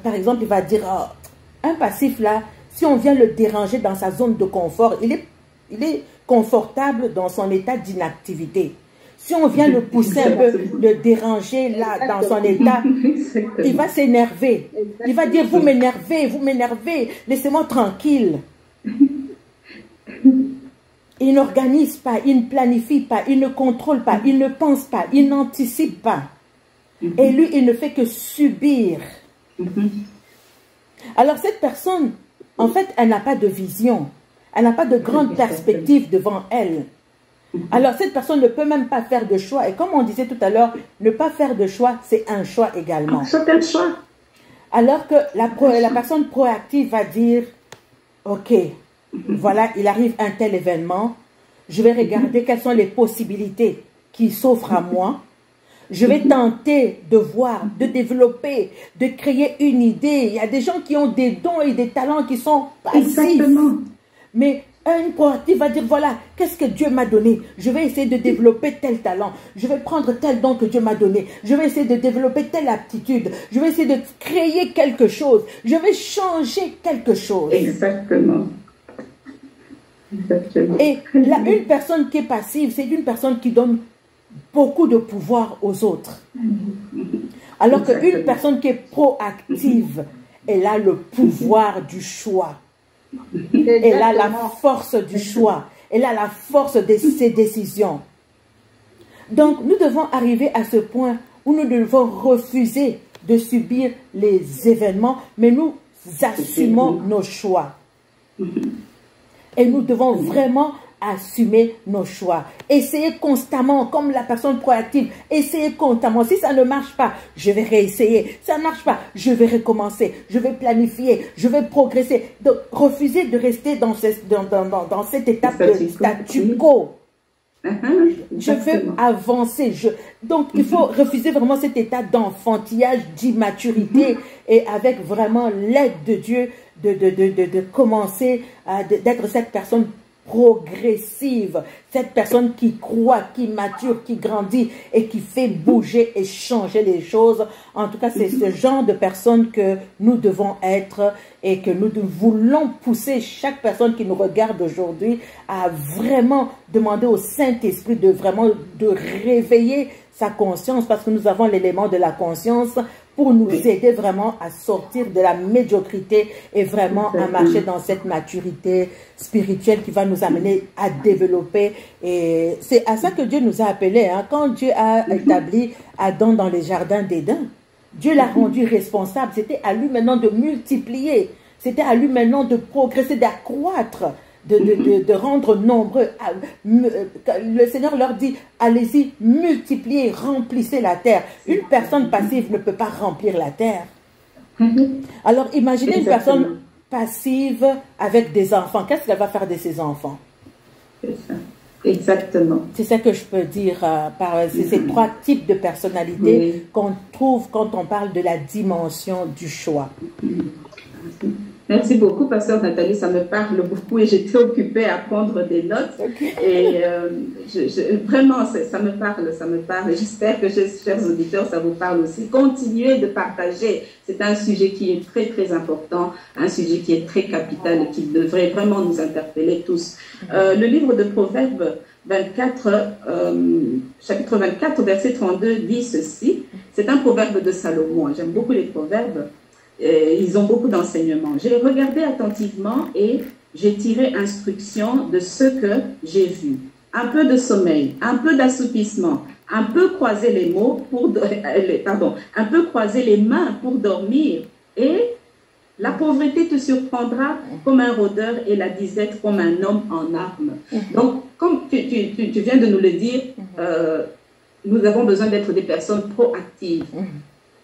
par exemple, il va dire, oh, un passif là, si on vient le déranger dans sa zone de confort, il est confortable dans son état d'inactivité. Si on vient le pousser un peu, le déranger là dans son état, il va s'énerver. Il va dire, vous m'énervez, laissez-moi tranquille. Il n'organise pas, il ne planifie pas, il ne contrôle pas, il ne pense pas, il n'anticipe pas. Et lui, il ne fait que subir. Alors cette personne, en fait, elle n'a pas de vision. Elle n'a pas de grande perspective devant elle. Alors cette personne ne peut même pas faire de choix. Et comme on disait tout à l'heure, ne pas faire de choix, c'est un choix également. C'est un choix. Alors que la personne proactive va dire, ok, voilà, il arrive un tel événement, je vais regarder quelles sont les possibilités qui s'offrent à moi. Je vais tenter de voir, de développer, de créer une idée. Il y a des gens qui ont des dons et des talents qui sont passifs. Exactement. Mais un proactif va dire, voilà, qu'est-ce que Dieu m'a donné? Je vais essayer de développer tel talent. Je vais prendre tel don que Dieu m'a donné. Je vais essayer de développer telle aptitude. Je vais essayer de créer quelque chose. Je vais changer quelque chose. Exactement. Exactement. Et là, une personne qui est passive, c'est une personne qui donne beaucoup de pouvoir aux autres. Alors qu'une personne qui est proactive, elle a le pouvoir du choix. Elle a la force du choix. Elle a la force de ses décisions. Donc, nous devons arriver à ce point où nous devons refuser de subir les événements, mais nous assumons nos choix. Et nous devons vraiment assumer nos choix. Essayez constamment, comme la personne proactive, essayez constamment. Si ça ne marche pas, je vais réessayer. Ça ne marche pas, je vais recommencer. Je vais planifier, je vais progresser. Donc, refusez de rester dans cette étape de statu quo. Je veux avancer. Donc, il faut refuser vraiment cet état d'enfantillage, d'immaturité et avec vraiment l'aide de Dieu de commencer d'être cette personne progressive, cette personne qui croit, qui mature, qui grandit et qui fait bouger et changer les choses. En tout cas, c'est ce genre de personne que nous devons être et que nous voulons pousser chaque personne qui nous regarde aujourd'hui à vraiment demander au Saint-Esprit de réveiller sa conscience, parce que nous avons l'élément de la conscience pour nous aider vraiment à sortir de la médiocrité et vraiment à marcher dans cette maturité spirituelle qui va nous amener à développer. Et c'est à ça que Dieu nous a appelés. Hein. Quand Dieu a établi Adam dans les jardins d'Éden, Dieu l'a rendu responsable. C'était à lui maintenant de multiplier. C'était à lui maintenant de progresser, d'accroître, de rendre nombreux. Le Seigneur leur dit, allez-y, multipliez, remplissez la terre. Une personne passive ne peut pas remplir la terre. Alors imaginez une personne passive avec des enfants. Qu'est-ce qu'elle va faire de ses enfants? C'est ça. Exactement. C'est ça que je peux dire par ces trois types de personnalités qu'on trouve quand on parle de la dimension du choix. Merci beaucoup, Pasteur Nathalie, ça me parle beaucoup et j'étais occupée à prendre des notes. Et vraiment, ça me parle. J'espère que, chers auditeurs, ça vous parle aussi. Continuez de partager. C'est un sujet qui est très, très important, un sujet qui est très capital et qui devrait vraiment nous interpeller tous. Le livre de Proverbes 24, chapitre 24, verset 32 dit ceci. C'est un proverbe de Salomon. J'aime beaucoup les proverbes. Ils ont beaucoup d'enseignements. J'ai regardé attentivement et j'ai tiré instruction de ce que j'ai vu. Un peu de sommeil, un peu d'assoupissement, un peu croiser les mots pour, un peu croiser les mains pour dormir, et la pauvreté te surprendra comme un rôdeur et la disette comme un homme en armes. Donc, comme tu viens de nous le dire, nous avons besoin d'être des personnes proactives,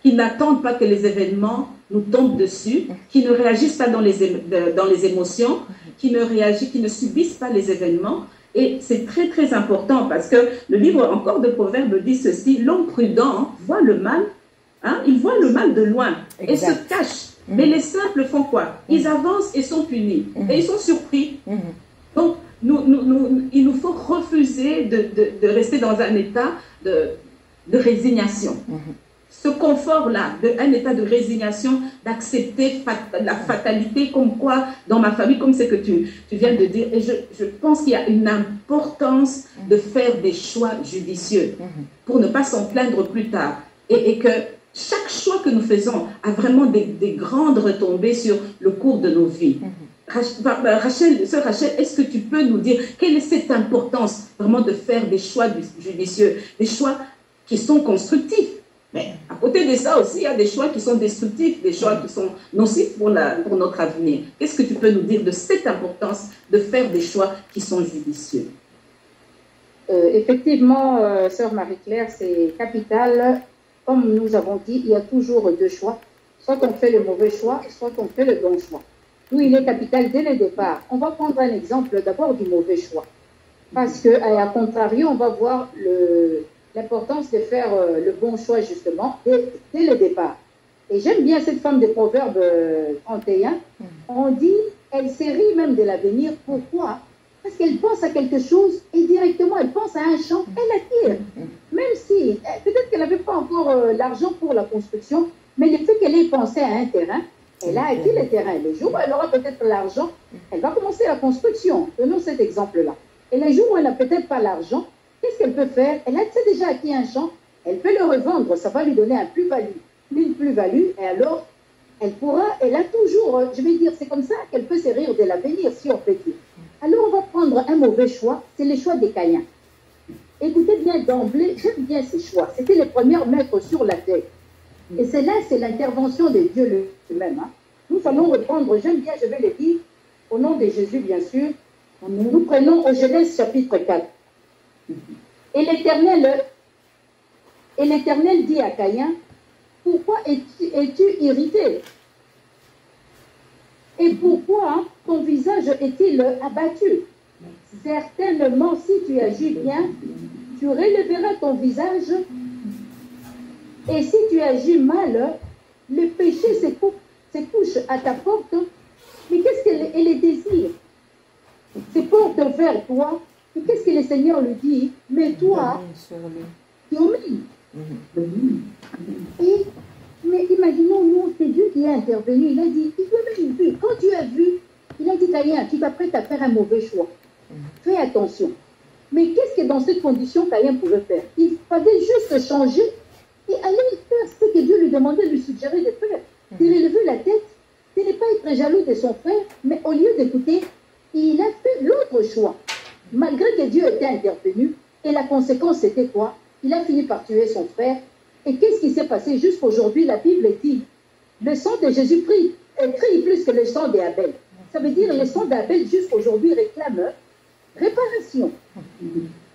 qui n'attendent pas que les événements nous tombent dessus, qui ne réagissent pas dans les émotions, qui ne subissent pas les événements. Et c'est très, très important parce que le livre encore de Proverbes dit ceci: l'homme prudent voit le mal, il voit le mal de loin et se cache. Mais les simples font quoi? Ils avancent et sont punis. Et ils sont surpris. Donc, il nous faut refuser de rester dans un état de résignation. Ce confort-là, un état de résignation, d'accepter la fatalité, comme quoi, dans ma famille, comme c'est que tu viens de dire, et je pense qu'il y a une importance de faire des choix judicieux pour ne pas s'en plaindre plus tard. Et que chaque choix que nous faisons a vraiment des grandes retombées sur le cours de nos vies. Sœur Rachel, est-ce que tu peux nous dire quelle est cette importance vraiment de faire des choix judicieux, des choix qui sont constructifs? Mais à côté de ça aussi, il y a des choix qui sont destructifs, des choix qui sont nocifs pour notre avenir. Qu'est-ce que tu peux nous dire de cette importance de faire des choix qui sont judicieux? Effectivement, sœur Marie-Claire, c'est capital. Comme nous avons dit, il y a toujours deux choix. Soit on fait le mauvais choix, soit on fait le bon choix. Nous, il est capital dès le départ. On va prendre un exemple d'abord du mauvais choix. Parce qu'à contrario, on va voir l'importance de faire le bon choix, justement, dès le départ. Et j'aime bien cette femme de Proverbe 31. On dit, elle se rit même de l'avenir. Pourquoi? Parce qu'elle pense à quelque chose et directement, elle pense à un champ, elle attire. Même si, peut-être qu'elle n'avait pas encore l'argent pour la construction, mais le fait qu'elle ait pensé à un terrain, elle a acquis le terrain. Le jour où elle aura peut-être l'argent, elle va commencer la construction. Donnons cet exemple-là. Et le jour où elle n'a peut-être pas l'argent, qu'est-ce qu'elle peut faire? Elle a déjà acquis un champ, elle peut le revendre, ça va lui donner une plus-value, et alors, elle a toujours, je vais dire, c'est comme ça qu'elle peut se rire de l'avenir, si on peut dire. Alors, on va prendre un mauvais choix, c'est le choix des Caïns. Écoutez bien d'emblée, j'aime bien ces choix. C'était les premiers maîtres sur la terre. Et c'est là, c'est l'intervention de Dieu lui-même. Nous allons reprendre, j'aime bien, je vais le dire, au nom de Jésus, bien sûr. Nous prenons au Genèse chapitre 4. Et l'Éternel dit à Caïn, pourquoi es-tu irrité? Et pourquoi ton visage est-il abattu? Certainement, si tu agis bien, tu relèveras ton visage. Et si tu agis mal, le péché se couche à ta porte. Mais qu'est-ce qu'elle désire? Se porte vers toi. Et qu'est-ce que le Seigneur lui dit? Mais toi, tu omnis. Mais imaginons-nous, c'est Dieu qui est intervenu. Il a dit, quand tu as vu, il a dit, Caïn, tu t'apprêtes à faire un mauvais choix. Fais attention. Mais qu'est-ce que dans cette condition Caïn pouvait faire? Il fallait juste changer et aller faire ce que Dieu lui demandait, lui suggérer de faire. De relever la tête, de ne pas être jaloux de son frère, mais au lieu d'écouter, il a fait l'autre choix. Malgré que Dieu était intervenu, et la conséquence c'était quoi? Il a fini par tuer son frère. Et qu'est-ce qui s'est passé jusqu'aujourd'hui? La Bible dit, le sang de Jésus crie plus que le sang d'Abel. Ça veut dire le sang d'Abel jusqu'aujourd'hui réclame réparation.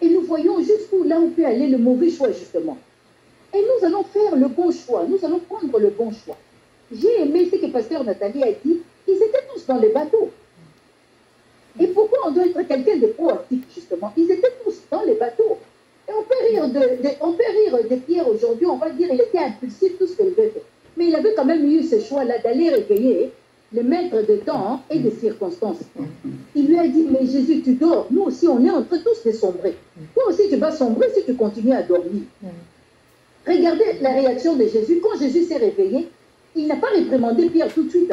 Et nous voyons jusqu'où là on peut aller le mauvais choix justement. Et nous allons faire le bon choix. Nous allons prendre le bon choix. J'ai aimé ce que Pasteur Nathalie a dit. Ils étaient tous dans le bateau. Et pourquoi on doit être quelqu'un de proactif justement? Ils étaient tous dans les bateaux. Et on peut rire de Pierre aujourd'hui, on va dire il était impulsif, tout ce qu'il veut faire. Mais il avait quand même eu ce choix-là d'aller réveiller le maître de temps et des circonstances. Il lui a dit, mais Jésus, tu dors. Nous aussi, on est en train tous de sombrer. Toi aussi, tu vas sombrer si tu continues à dormir. Regardez la réaction de Jésus. Quand Jésus s'est réveillé, il n'a pas réprimandé Pierre tout de suite.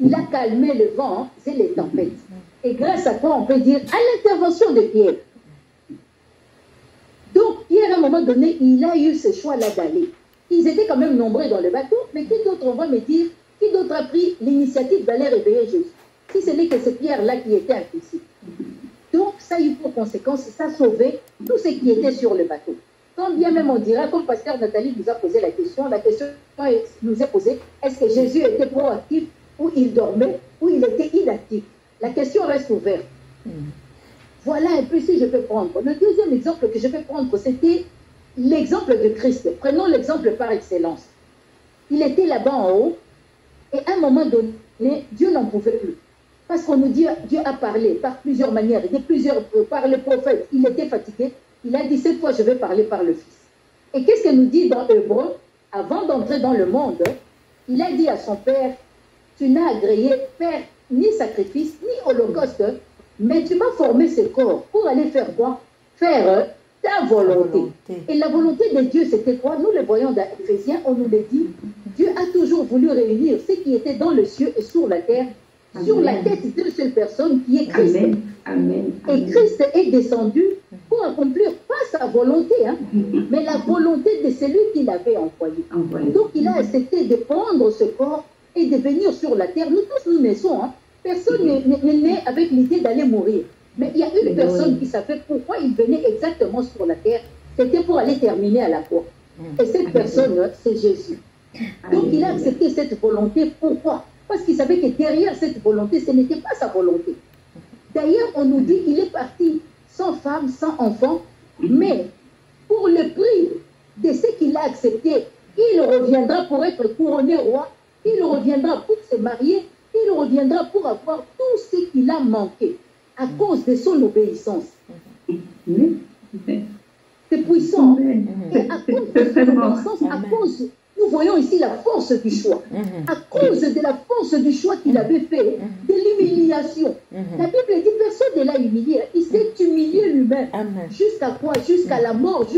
Il a calmé le vent et les tempêtes. Et grâce à quoi on peut dire, à l'intervention de Pierre. Donc, Pierre, à un moment donné, il a eu ce choix-là d'aller. Ils étaient quand même nombreux dans le bateau, mais qui d'autre, on va me dire, qui d'autre a pris l'initiative d'aller réveiller Jésus? Si ce n'est que c'est Pierre-là qui était impulsif. Donc, ça a eu pour conséquence, ça a sauvé tous ceux qui étaient sur le bateau. Quand bien même on dira, comme pasteur Nathalie nous a posé la question nous est posée, est-ce que Jésus était proactif ou il dormait ou il était inactif? La question reste ouverte. Voilà un peu si je peux prendre. Le deuxième exemple que je vais prendre, c'était l'exemple de Christ. Prenons l'exemple par excellence. Il était là-bas en haut et à un moment donné, Dieu n'en pouvait plus. Parce qu'on nous dit, Dieu a parlé par plusieurs manières, par le prophète. Il était fatigué. Il a dit, cette fois, je vais parler par le Fils. Et qu'est-ce qu'il nous dit dans Hébreu? Avant d'entrer dans le monde, il a dit à son Père, tu n'as agréé, Père, ni sacrifice, ni holocauste, mais tu m'as formé ce corps pour aller faire quoi? Faire ta volonté. Et la volonté de Dieu, c'était quoi? Nous le voyons dans Éphésiens, on nous le dit, Dieu a toujours voulu réunir ce qui était dans le ciel et sur la terre, sur la tête d'une seule personne qui est Christ. Amen. Amen. Et Christ est descendu pour accomplir pas sa volonté, mais la volonté de celui qui l'avait envoyé. Donc il a accepté de prendre ce corps et de venir sur la terre. Nous tous nous naissons, personne n'est né avec l'idée d'aller mourir. Mais il y a une personne qui savait pourquoi il venait exactement sur la terre. C'était pour aller terminer à la croix. Et cette personne, c'est Jésus. Donc il a accepté cette volonté. Pourquoi? Parce qu'il savait que derrière cette volonté, ce n'était pas sa volonté. D'ailleurs, on nous dit qu'il est parti sans femme, sans enfant, mais pour le prix de ce qu'il a accepté, il reviendra pour être couronné roi, il reviendra pour se marier, il reviendra pour avoir tout ce qu'il a manqué à cause de son obéissance. C'est puissant. Et à cause de son obéissance, nous voyons ici la force du choix. À cause de la force du choix qu'il avait fait, de l'humiliation. La Bible dit personne ne l'a humilié. Il s'est humilié lui-même. Jusqu'à quoi? Jusqu'à la mort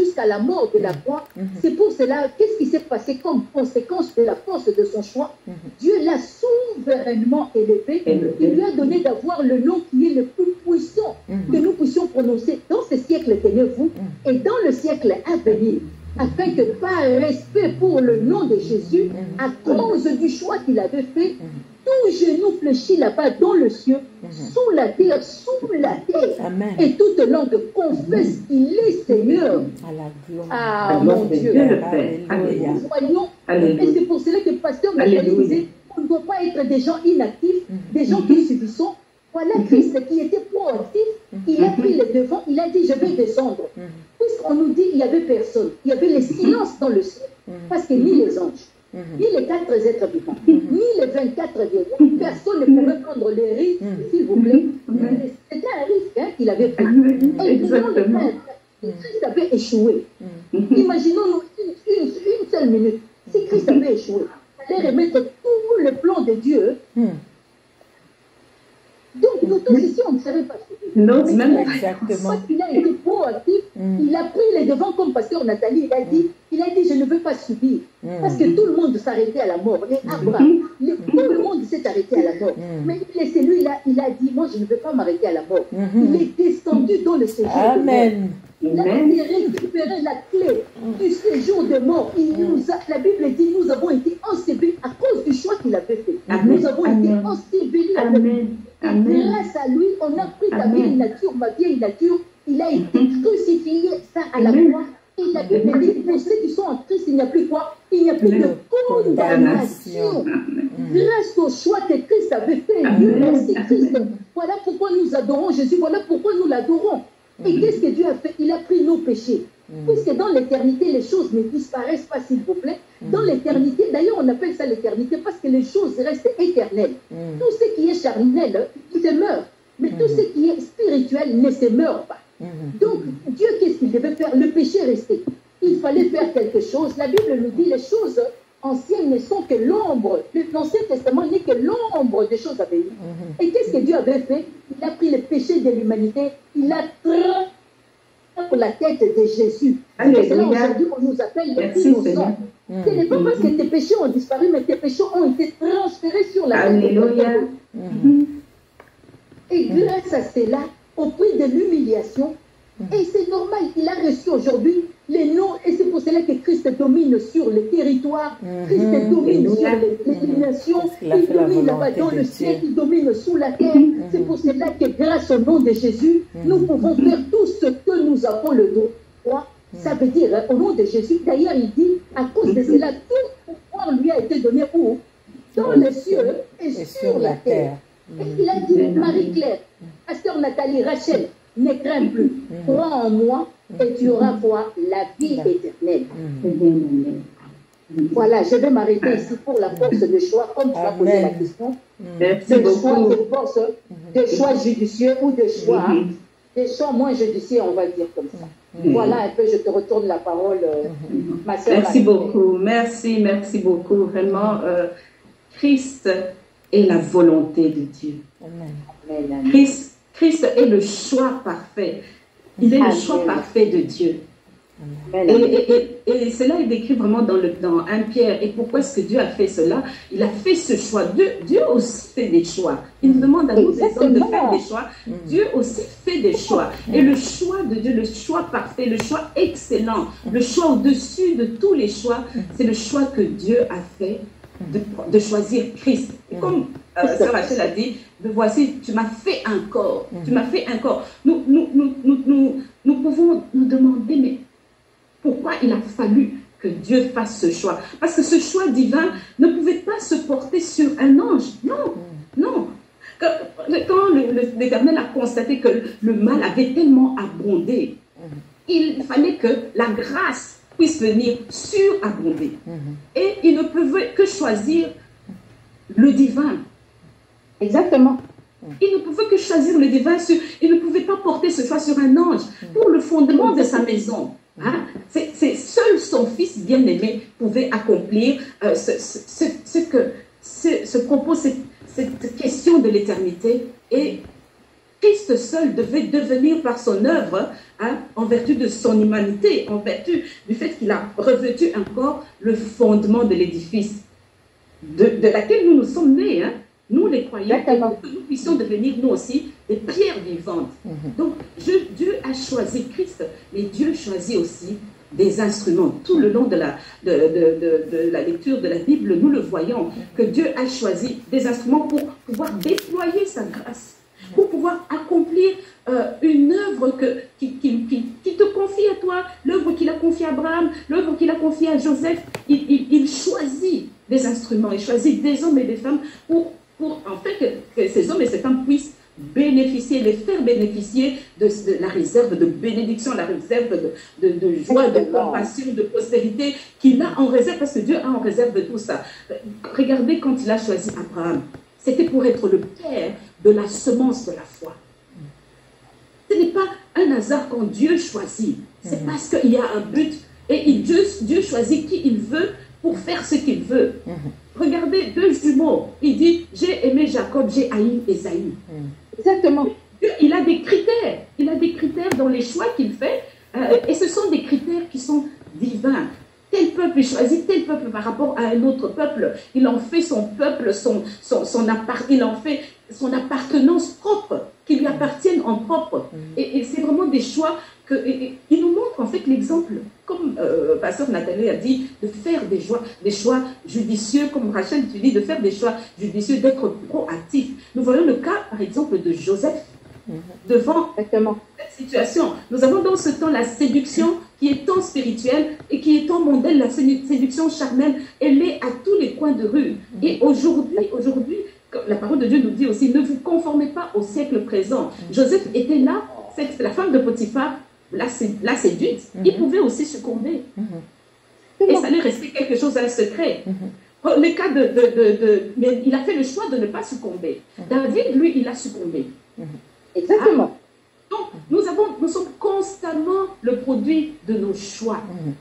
de la croix. C'est pour cela, qu'est-ce qui s'est passé comme conséquence de la force de son choix? Dieu l'a souverainement élevé. Il lui a donné d'avoir le nom qui est le plus puissant que nous puissions prononcer dans ce siècle tenez-vous et dans le siècle à venir. Afin que par respect pour le nom de Jésus, à cause du choix qu'il avait fait, tout genou fléchit là-bas dans le ciel, sous la terre, Amen. Et toute langue confesse qu'il est Seigneur. Ah mon Dieu. Voyons. Et c'est pour cela que le pasteur m'a disait, on ne doit pas être des gens inactifs, des gens qui subissent. Voilà Christ qui était proactif, il a pris le devant, il a dit je vais descendre. Puisqu'on nous dit qu'il n'y avait personne, il y avait le silence dans le ciel, parce que ni les anges, ni les 4 êtres vivants, ni les 24 vieillards, personne ne pouvait prendre les risques, s'il vous plaît. C'était un risque qu'il avait pris. Et dans le cas, Christ avait échoué. Imaginons-nous une seule minute, si Christ avait échoué, il allait remettre tout le plan de Dieu. Donc, nous tous ici, on ne serait pas suivis. Non, même exactement. Parce qu'il a été proactif, il a pris les devants comme pasteur Nathalie, il a dit, je ne veux pas subir. Parce que tout le monde s'arrêtait à la mort. Les Abraham, tout le monde s'est arrêté à la mort. Mais celui-là, il a dit, moi, je ne veux pas m'arrêter à la mort. Il est descendu dans le séjour. Amen. Il a récupéré la clé du séjour de mort. La Bible dit, nous avons été ensevelis à cause du choix qu'il avait fait. Nous avons été ensevelis avec lui. Et grâce à lui, on a pris ta vieille nature, ma vieille nature. Il a été crucifié, ça à la croix. Et la Bible dit, pour ceux qui sont en Christ, il n'y a plus quoi? Il n'y a plus de condamnation. Grâce au choix que Christ avait fait. Dieu merci Christ. Voilà pourquoi nous adorons Jésus. Voilà pourquoi nous l'adorons. Et qu'est-ce que Dieu a fait? Il a pris nos péchés. Puisque dans l'éternité, les choses ne disparaissent pas, s'il vous plaît. Dans l'éternité, d'ailleurs, on appelle ça l'éternité parce que les choses restent éternelles. Tout ce qui est charnel, il se meurt. Mais tout ce qui est spirituel ne se meurt pas. Donc, Dieu, qu'est-ce qu'il devait faire? Le péché restait. Il fallait faire quelque chose. La Bible nous dit les choses anciennes ne sont que l'ombre. L'Ancien Testament n'est que l'ombre des choses à venir. Et qu'est-ce que Dieu avait fait? Il a pris le péché de l'humanité. Il a pour la tête de Jésus. C'est là aujourd'hui on nous appelle les innocents. Ce n'est pas parce que tes péchés ont disparu, mais tes péchés ont été transférés sur la tête de Jésus. Et grâce à cela, au prix de l'humiliation, et c'est normal, il a reçu aujourd'hui les noms, et c'est pour cela que Christ domine sur le territoire, Christ domine sur les nations, il domine là-bas dans le ciel, il domine sous la terre. C'est pour cela que grâce au nom de Jésus, nous pouvons faire tout ce que nous avons le droit, Ça veut dire, au nom de Jésus, d'ailleurs, il dit, à cause de cela, tout pouvoir lui a été donné où? Dans les cieux et sur la terre. Et il a dit, Marie-Claire, Pasteur Nathalie, Rachel, ne crains plus, crois en moi et tu auras quoi? La vie éternelle. Voilà, je vais m'arrêter ici pour la force de choix, comme tu as posé la question. Merci beaucoup. De force de choix judicieux ou de choix, des choix moins judicieux, on va dire comme ça. Voilà un peu, je te retourne la parole, ma sœur. Merci beaucoup, merci beaucoup. Vraiment, Christ est la volonté de Dieu. Amen. Christ est le choix parfait. Il est le choix parfait de Dieu. Et cela est décrit vraiment dans 1 Pierre. Et pourquoi est-ce que Dieu a fait cela? Il a fait ce choix. Dieu aussi fait des choix. Il nous demande à nous des hommes de faire des choix. Dieu aussi fait des choix. Et le choix de Dieu, le choix parfait, le choix excellent, le choix au-dessus de tous les choix, c'est le choix que Dieu a fait de choisir Christ. Et comme Sœur Rachel a dit, voici, tu m'as fait un corps. Tu m'as fait un corps. Nous pouvons nous demander, mais pourquoi il a fallu que Dieu fasse ce choix? Parce que ce choix divin ne pouvait pas se porter sur un ange. Non. Quand l'Éternel a constaté que le mal avait tellement abondé, il fallait que la grâce puisse venir surabonder. Et il ne pouvait que choisir le divin. Exactement. Il ne pouvait que choisir le divin. Il ne pouvait pas porter ce choix sur un ange pour le fondement de sa maison. C'est seul son fils bien-aimé pouvait accomplir ce propos, cette question de l'éternité. Et Christ seul devait devenir par son œuvre, en vertu de son humanité, en vertu du fait qu'il a revêtu encore le fondement de l'édifice de laquelle nous sommes nés. Nous les croyants, pour que nous puissions devenir nous aussi des pierres vivantes. Donc Dieu a choisi Christ, mais Dieu choisit aussi des instruments. Tout le long de la lecture de la Bible, nous le voyons, que Dieu a choisi des instruments pour pouvoir déployer sa grâce, pour pouvoir accomplir une œuvre qui te confie à toi, l'œuvre qu'il a confiée à Abraham, l'œuvre qu'il a confiée à Joseph. Il choisit des instruments, il choisit des hommes et des femmes pour en fait que ces hommes et ces femmes puissent bénéficier, les faire bénéficier de la réserve de bénédiction, la réserve de joie, de compassion, de prospérité qu'il a en réserve, parce que Dieu a en réserve de tout ça. Regardez quand il a choisi Abraham, c'était pour être le père de la semence de la foi. Ce n'est pas un hasard quand Dieu choisit, c'est parce qu'il y a un but et Dieu choisit qui il veut pour faire ce qu'il veut. Regardez deux jumeaux. Il dit, j'ai aimé Jacob, j'ai haï Ésaü. Exactement. Il a des critères. Il a des critères dans les choix qu'il fait. Et ce sont des critères qui sont divins. Tel peuple, il choisit tel peuple par rapport à un autre peuple. Il en fait son peuple, il en fait son appartenance propre, qui lui appartiennent en propre. Et c'est vraiment des choix il nous montre en fait l'exemple, comme Pasteur Nathalie a dit, de faire des choix judicieux, comme Rachel, tu dis, de faire des choix judicieux, d'être proactif. Nous voyons le cas, par exemple, de Joseph, devant cette situation. Nous avons dans ce temps la séduction qui est tant spirituelle et qui est tant mondaine, la séduction charnelle, elle est à tous les coins de rue. Et aujourd'hui, la parole de Dieu nous dit aussi, ne vous conformez pas au siècle présent. Joseph était là, la femme de Potiphar l'a séduite, il pouvait aussi succomber. Et ça allait rester quelque chose un secret. Le cas mais il a fait le choix de ne pas succomber. David, lui, il a succombé. Exactement. Donc, nous sommes constamment le produit de nos choix.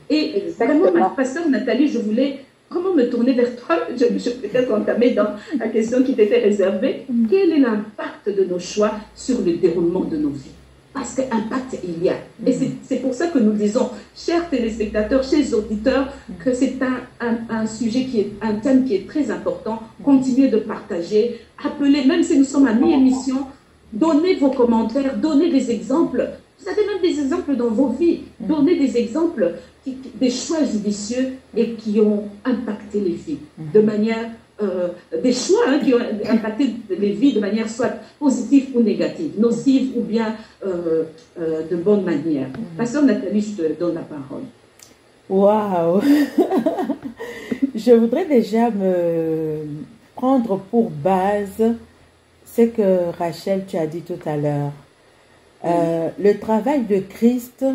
Et vraiment, ma pasteur Nathalie, je voulais vraiment me tourner vers toi. Je peux peut-être entamer dans la question qui t'était réservée. Quel est l'impact de nos choix sur le déroulement de nos vies? Parce qu'impact il y a. Et c'est pour ça que nous disons, chers téléspectateurs, chers auditeurs, que c'est un sujet un thème qui est très important. Continuez de partager, appelez, même si nous sommes à mi-émission, donnez vos commentaires, donnez des exemples. Vous avez même des exemples dans vos vies. Donnez des exemples, des choix judicieux et qui ont impacté les vies de manière des choix qui ont impacté les vies de manière soit positive ou négative, nocive ou bien de bonne manière. Pasteur Nathalie, je te donne la parole. Waouh! Je voudrais déjà me prendre pour base ce que Rachel, tu as dit tout à l'heure. Le travail de Christ,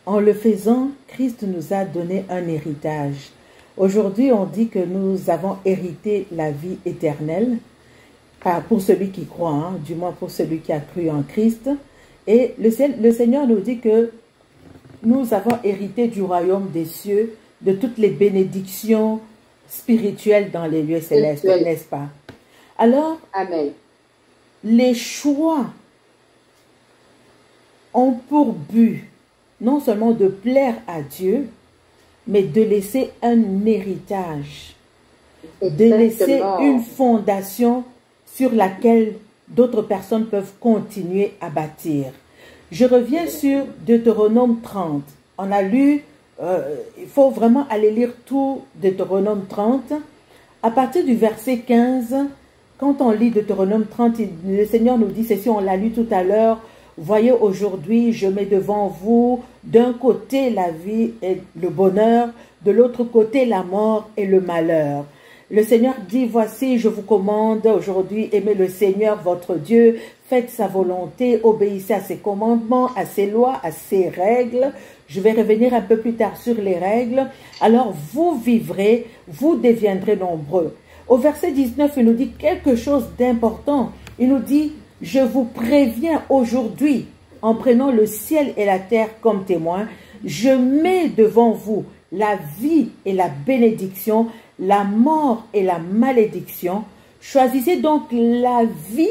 en le faisant, Christ nous a donné un héritage. Aujourd'hui, on dit que nous avons hérité la vie éternelle, pour celui qui croit, hein, du moins pour celui qui a cru en Christ. Et le Seigneur nous dit que nous avons hérité du royaume des cieux, de toutes les bénédictions spirituelles dans les lieux célestes, n'est-ce pas? Alors, Amen. Les choix ont pour but non seulement de plaire à Dieu, mais de laisser un héritage, de laisser une fondation sur laquelle d'autres personnes peuvent continuer à bâtir. Je reviens sur Deutéronome 30. On a lu, il faut vraiment aller lire tout Deutéronome 30. À partir du verset 15, quand on lit Deutéronome 30, le Seigneur nous dit ceci, on l'a lu tout à l'heure. Voyez, aujourd'hui, je mets devant vous d'un côté la vie et le bonheur, de l'autre côté la mort et le malheur. Le Seigneur dit, voici, je vous commande aujourd'hui, aimez le Seigneur votre Dieu, faites sa volonté, obéissez à ses commandements, à ses lois, à ses règles. Je vais revenir un peu plus tard sur les règles. Alors vous vivrez, vous deviendrez nombreux. Au verset 19, il nous dit quelque chose d'important. Il nous dit, je vous préviens aujourd'hui, en prenant le ciel et la terre comme témoins, je mets devant vous la vie et la bénédiction, la mort et la malédiction. Choisissez donc la vie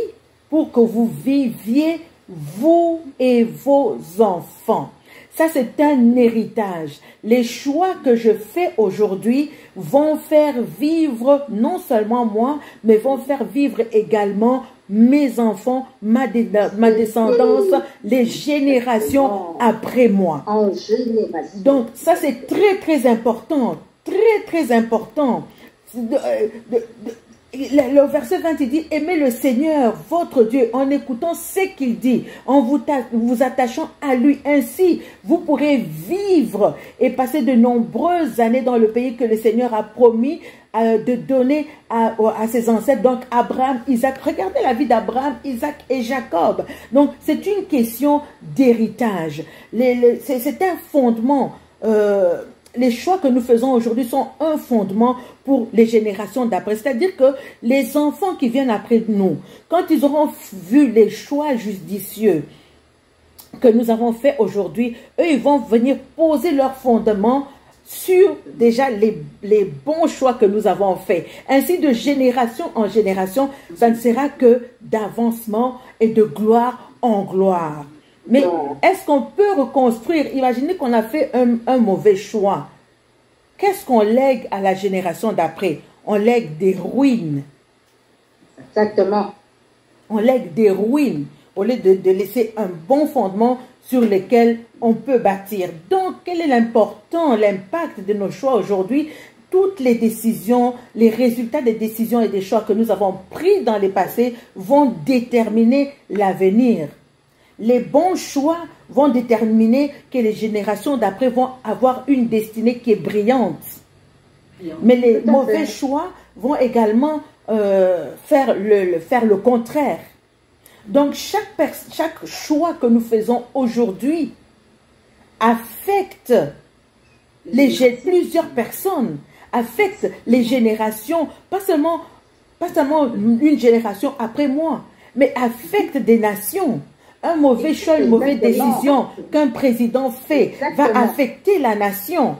pour que vous viviez, vous et vos enfants. Ça, c'est un héritage. Les choix que je fais aujourd'hui vont faire vivre non seulement moi, mais vont faire vivre également mes enfants, ma descendance, les générations après moi. En génération. Donc, ça, c'est très, très important. Très, très important. Le verset 20, il dit, aimez le Seigneur, votre Dieu, en écoutant ce qu'il dit, en vous attachant à lui. Ainsi, vous pourrez vivre et passer de nombreuses années dans le pays que le Seigneur a promis de donner à ses ancêtres, donc Abraham, Isaac. Regardez la vie d'Abraham, Isaac et Jacob. Donc, c'est une question d'héritage. C'est un fondement. Les choix que nous faisons aujourd'hui sont un fondement pour les générations d'après. C'est-à-dire que les enfants qui viennent après nous, quand ils auront vu les choix judicieux que nous avons faits aujourd'hui, eux, ils vont venir poser leur fondement sur déjà les bons choix que nous avons faits. Ainsi, de génération en génération, ça ne sera que d'avancement et de gloire en gloire. Mais est-ce qu'on peut reconstruire? Imaginez qu'on a fait un mauvais choix. Qu'est-ce qu'on lègue à la génération d'après? On lègue des ruines. Exactement. On lègue des ruines au lieu de laisser un bon fondement sur lequel on peut bâtir. Donc, quel est l'impact de nos choix aujourd'hui? Toutes les décisions, les résultats des décisions et des choix que nous avons pris dans le passé vont déterminer l'avenir. Les bons choix vont déterminer que les générations d'après vont avoir une destinée qui est brillante. Mais les mauvais choix vont également faire le contraire. Donc, chaque choix que nous faisons aujourd'hui affecte plusieurs personnes, affecte les générations, pas seulement une génération après moi, mais affecte des nations. Un mauvais choix, une mauvaise décision qu'un président fait va affecter la nation.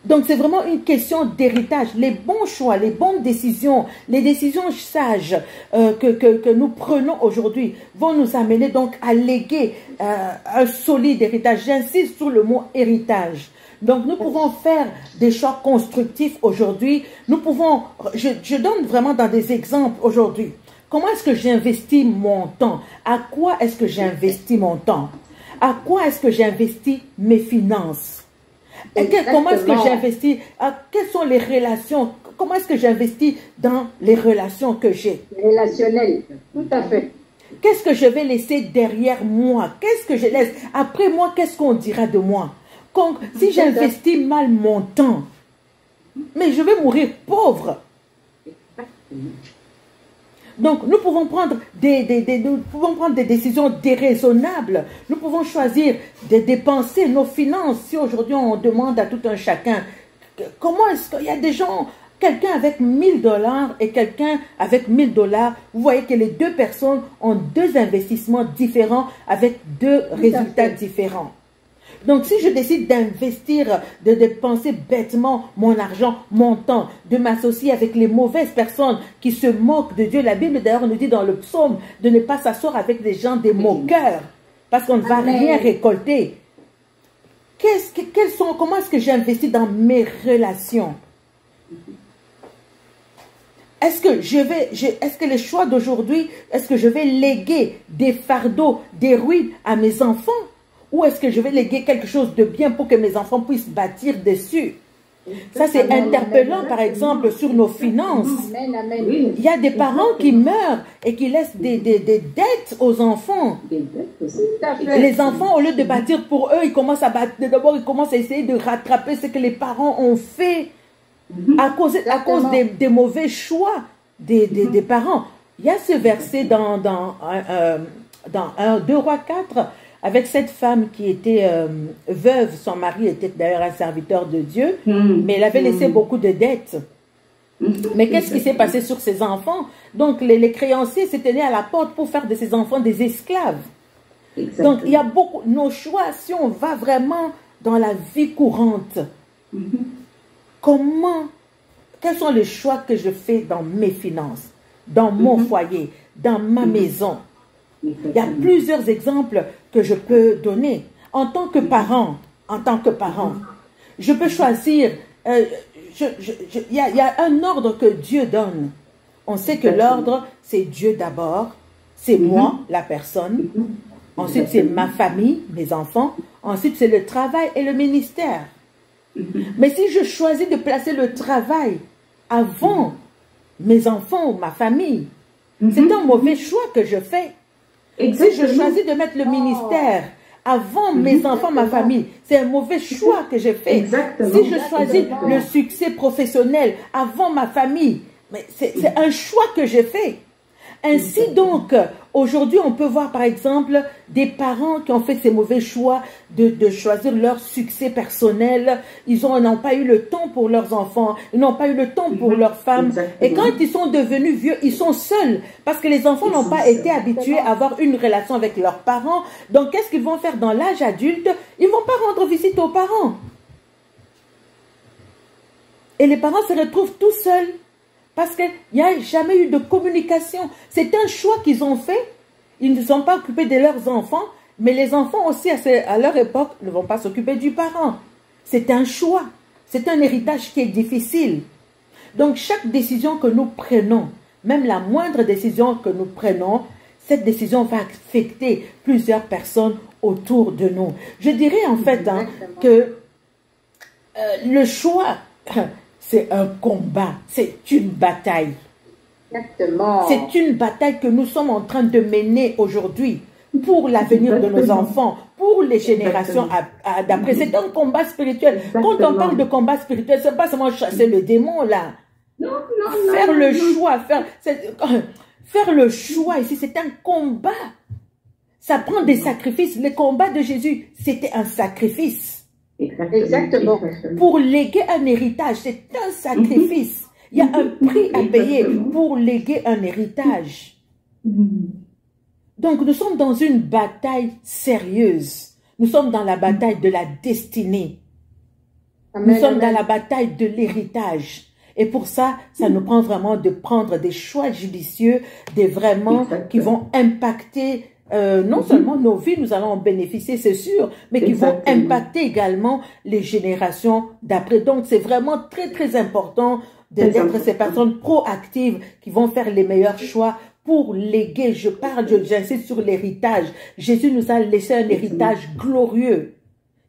Donc, c'est vraiment une question d'héritage. Les bons choix, les bonnes décisions, les décisions sages que nous prenons aujourd'hui vont nous amener donc à léguer un solide héritage. J'insiste sur le mot héritage. Donc, nous pouvons faire des choix constructifs aujourd'hui. Nous pouvons, je donne vraiment dans des exemples aujourd'hui. Comment est-ce que j'investis mon temps? À quoi est-ce que j'investis mon temps? À quoi est-ce que j'investis mes finances? Comment est-ce que j'investis? Quelles sont les relations? Comment est-ce que j'investis dans les relations que j'ai? Relationnelles, tout à fait. Qu'est-ce que je vais laisser derrière moi? Qu'est-ce que je laisse? Après moi, qu'est-ce qu'on dira de moi? Si j'investis mal mon temps, mais je vais mourir pauvre. Donc, nous pouvons prendre des décisions déraisonnables. Nous pouvons choisir de dépenser nos finances. Si aujourd'hui on demande à tout un chacun, comment est-ce qu'il y a des gens, quelqu'un avec 1000 $ et quelqu'un avec 1000 $, vous voyez que les deux personnes ont deux investissements différents avec deux résultats différents. Donc, si je décide d'investir, de dépenser bêtement mon argent, mon temps, de m'associer avec les mauvaises personnes qui se moquent de Dieu, la Bible d'ailleurs nous dit dans le psaume de ne pas s'asseoir avec des gens des moqueurs, parce qu'on ne va rien récolter. Comment est-ce que j'investis dans mes relations? Est-ce que les choix d'aujourd'hui, est-ce que je vais léguer des fardeaux, des ruines à mes enfants? Ou est-ce que je vais léguer quelque chose de bien pour que mes enfants puissent bâtir dessus? Ça, c'est interpellant, par exemple, sur nos finances. Il y a des parents qui meurent et qui laissent des dettes aux enfants. Les enfants, au lieu de bâtir pour eux, ils commencent à bâtir. D'abord, ils commencent à essayer de rattraper ce que les parents ont fait à cause des mauvais choix des parents. Il y a ce verset dans 2 Rois 4, avec cette femme qui était veuve. Son mari était d'ailleurs un serviteur de Dieu, mais elle avait laissé beaucoup de dettes. Mais qu'est-ce qui s'est passé sur ses enfants? Donc les créanciers s'étaient mis à la porte pour faire de ses enfants des esclaves. Donc il y a beaucoup, nos choix, si on va vraiment dans la vie courante, quels sont les choix que je fais dans mes finances, dans mon foyer, dans ma maison? Il y a plusieurs exemples que je peux donner. En tant que parent, je peux choisir, il y a un ordre que Dieu donne. On sait que l'ordre, c'est Dieu d'abord, c'est moi, la personne, ensuite c'est ma famille, mes enfants, ensuite c'est le travail et le ministère. Mais si je choisis de placer le travail avant mes enfants ou ma famille, c'est un mauvais choix que je fais. Si je choisis de mettre le ministère avant mes enfants, ma famille, c'est un mauvais choix que j'ai fait. Si je choisis le succès professionnel avant ma famille, c'est un choix que j'ai fait. Ainsi donc, aujourd'hui, on peut voir par exemple des parents qui ont fait ces mauvais choix de choisir leur succès personnel. Ils n'ont pas eu le temps pour leurs enfants, ils n'ont pas eu le temps pour leurs femmes. Et quand ils sont devenus vieux, ils sont seuls parce que les enfants n'ont pas été habitués à avoir une relation avec leurs parents. Donc, qu'est-ce qu'ils vont faire dans l'âge adulte? Ils ne vont pas rendre visite aux parents. Et les parents se retrouvent tout seuls. Parce qu'il n'y a jamais eu de communication. C'est un choix qu'ils ont fait. Ils ne se sont pas occupés de leurs enfants. Mais les enfants aussi, à leur époque, ne vont pas s'occuper du parent. C'est un choix. C'est un héritage qui est difficile. Donc, chaque décision que nous prenons, même la moindre décision que nous prenons, cette décision va affecter plusieurs personnes autour de nous. Je dirais en fait que le choix... c'est un combat, c'est une bataille. Exactement. C'est une bataille que nous sommes en train de mener aujourd'hui pour l'avenir de nos enfants, pour les générations d'après. C'est un combat spirituel. Quand on parle de combat spirituel, ce n'est pas seulement chasser le démon là. Faire le choix, faire le choix ici, c'est un combat. Ça prend des sacrifices. Le combat de Jésus, c'était un sacrifice. Exactement. Pour léguer un héritage, c'est un sacrifice. Il y a un prix à payer pour léguer un héritage. Donc nous sommes dans une bataille sérieuse. Nous sommes dans la bataille de la destinée. Nous sommes dans la bataille de l'héritage. Et pour ça, ça nous prend vraiment de prendre des choix judicieux, qui vont impacter non seulement nos vies, nous allons en bénéficier, c'est sûr, mais qui vont impacter également les générations d'après. Donc, c'est vraiment très, très important d'être ces personnes proactives qui vont faire les meilleurs choix pour léguer. J'insiste sur l'héritage. Jésus nous a laissé un héritage glorieux.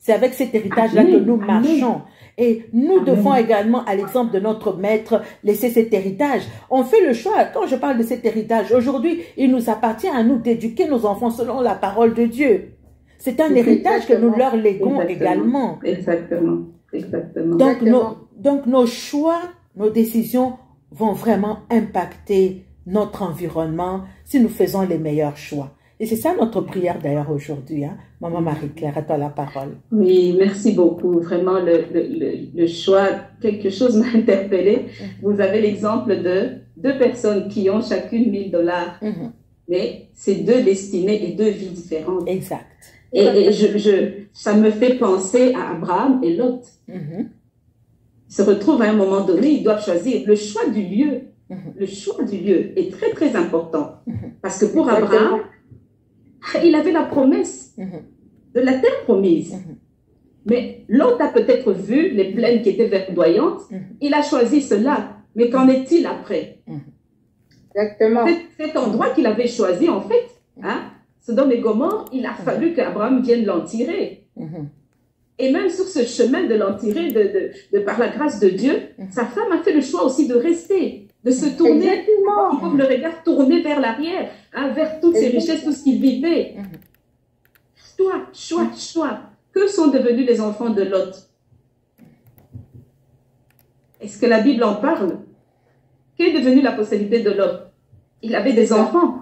C'est avec cet héritage-là que nous marchons. Et nous devons également, à l'exemple de notre maître, laisser cet héritage. On fait le choix. Quand je parle de cet héritage, aujourd'hui, il nous appartient à nous d'éduquer nos enfants selon la parole de Dieu. C'est un héritage que nous leur léguons également. Exactement. Exactement. Donc nos choix, nos décisions vont vraiment impacter notre environnement si nous faisons les meilleurs choix. Et c'est ça notre prière d'ailleurs aujourd'hui. Hein? Maman Marie-Claire, à toi la parole. Oui, merci beaucoup. Vraiment, le choix, quelque chose m'a interpellée. Vous avez l'exemple de 2 personnes qui ont chacune $1000. Mais c'est 2 destinées et 2 vies différentes. Exact. Et ça me fait penser à Abraham et Lot. Ils se retrouvent à un moment donné, ils doivent choisir le choix du lieu. Le choix du lieu est très, très important. Parce que pour Abraham, il avait la promesse de la terre promise. Mais Lot a peut-être vu les plaines qui étaient verdoyantes. Il a choisi cela. Mais qu'en est-il après? Exactement. Cet endroit qu'il avait choisi, en fait, Sodome et Gomorrhe, il a fallu qu'Abraham vienne l'en tirer. Et même sur ce chemin de l'en tirer, par la grâce de Dieu, sa femme a fait le choix aussi de rester, de se tourner, comme le regard tourné vers l'arrière, vers toutes ses richesses, tout ce qu'il vivait. Choix. Que sont devenus les enfants de Lot? Est-ce que la Bible en parle? Qu'est devenue la postérité de Lot? Il avait des enfants.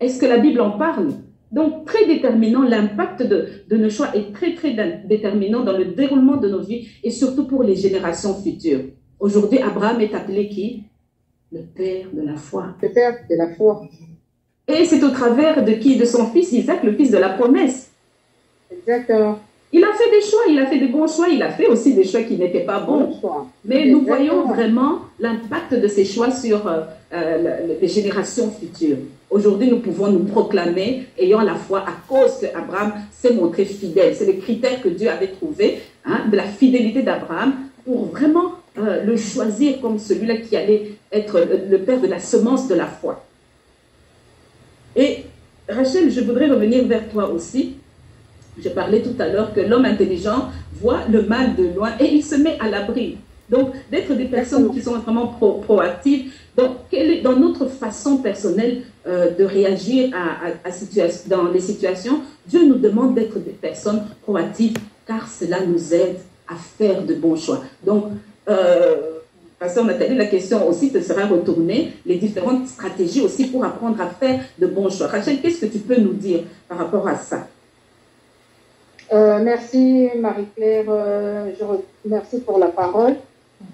Est-ce que la Bible en parle? Donc, très déterminant, l'impact de nos choix est très, très déterminant dans le déroulement de nos vies et surtout pour les générations futures. Aujourd'hui, Abraham est appelé qui? Le père de la foi. Le père de la foi. Et c'est au travers de qui? De son fils Isaac, le fils de la promesse. Exactement. Il a fait des choix, il a fait des bons choix, il a fait aussi des choix qui n'étaient pas bons. Mais nous voyons vraiment l'impact de ces choix sur les générations futures. Aujourd'hui, nous pouvons nous proclamer ayant la foi à cause qu'Abraham s'est montré fidèle. C'est le critère que Dieu avait trouvé, de la fidélité d'Abraham, pour vraiment le choisir comme celui-là qui allait être le père de la semence de la foi. Et Rachel, je voudrais revenir vers toi aussi. Je parlais tout à l'heure que l'homme intelligent voit le mal de loin et il se met à l'abri. Donc, d'être des personnes qui sont vraiment proactives. Donc, quelle est dans notre façon personnelle de réagir dans les situations? Dieu nous demande d'être des personnes proactives car cela nous aide à faire de bons choix. Donc, Pasteur Nathalie, la question aussi te sera retournée, les différentes stratégies aussi pour apprendre à faire de bons choix. Rachel, qu'est-ce que tu peux nous dire par rapport à ça? Merci Marie-Claire, merci pour la parole.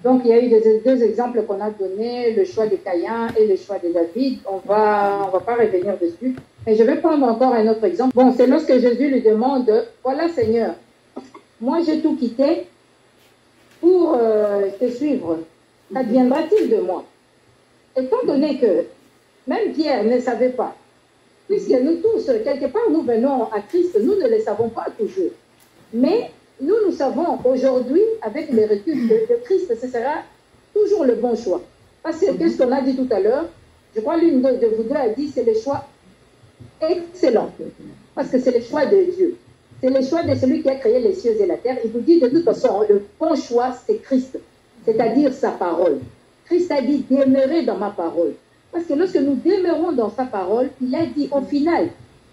Donc il y a eu 2 exemples qu'on a donnés, le choix de Caïn et le choix de David. On va pas revenir dessus. Mais je vais prendre encore un autre exemple. Bon, c'est lorsque Jésus lui demande, voilà Seigneur, moi j'ai tout quitté pour te suivre. Qu'adviendra-t-il de moi? Étant donné que même Pierre ne savait pas, puisque nous tous, quelque part, nous venons à Christ, nous ne le savons pas toujours. Mais nous savons aujourd'hui, avec le recul de Christ, ce sera toujours le bon choix. Parce que, qu'est-ce qu'on a dit tout à l'heure? Je crois l'une de vous deux a dit, c'est le choix excellent. Parce que c'est le choix de Dieu. C'est le choix de celui qui a créé les cieux et la terre. Il vous dit de toute façon, le bon choix, c'est Christ. C'est-à-dire sa parole. Christ a dit, demeurez dans ma parole. Parce que lorsque nous demeurons dans sa parole, il a dit au final,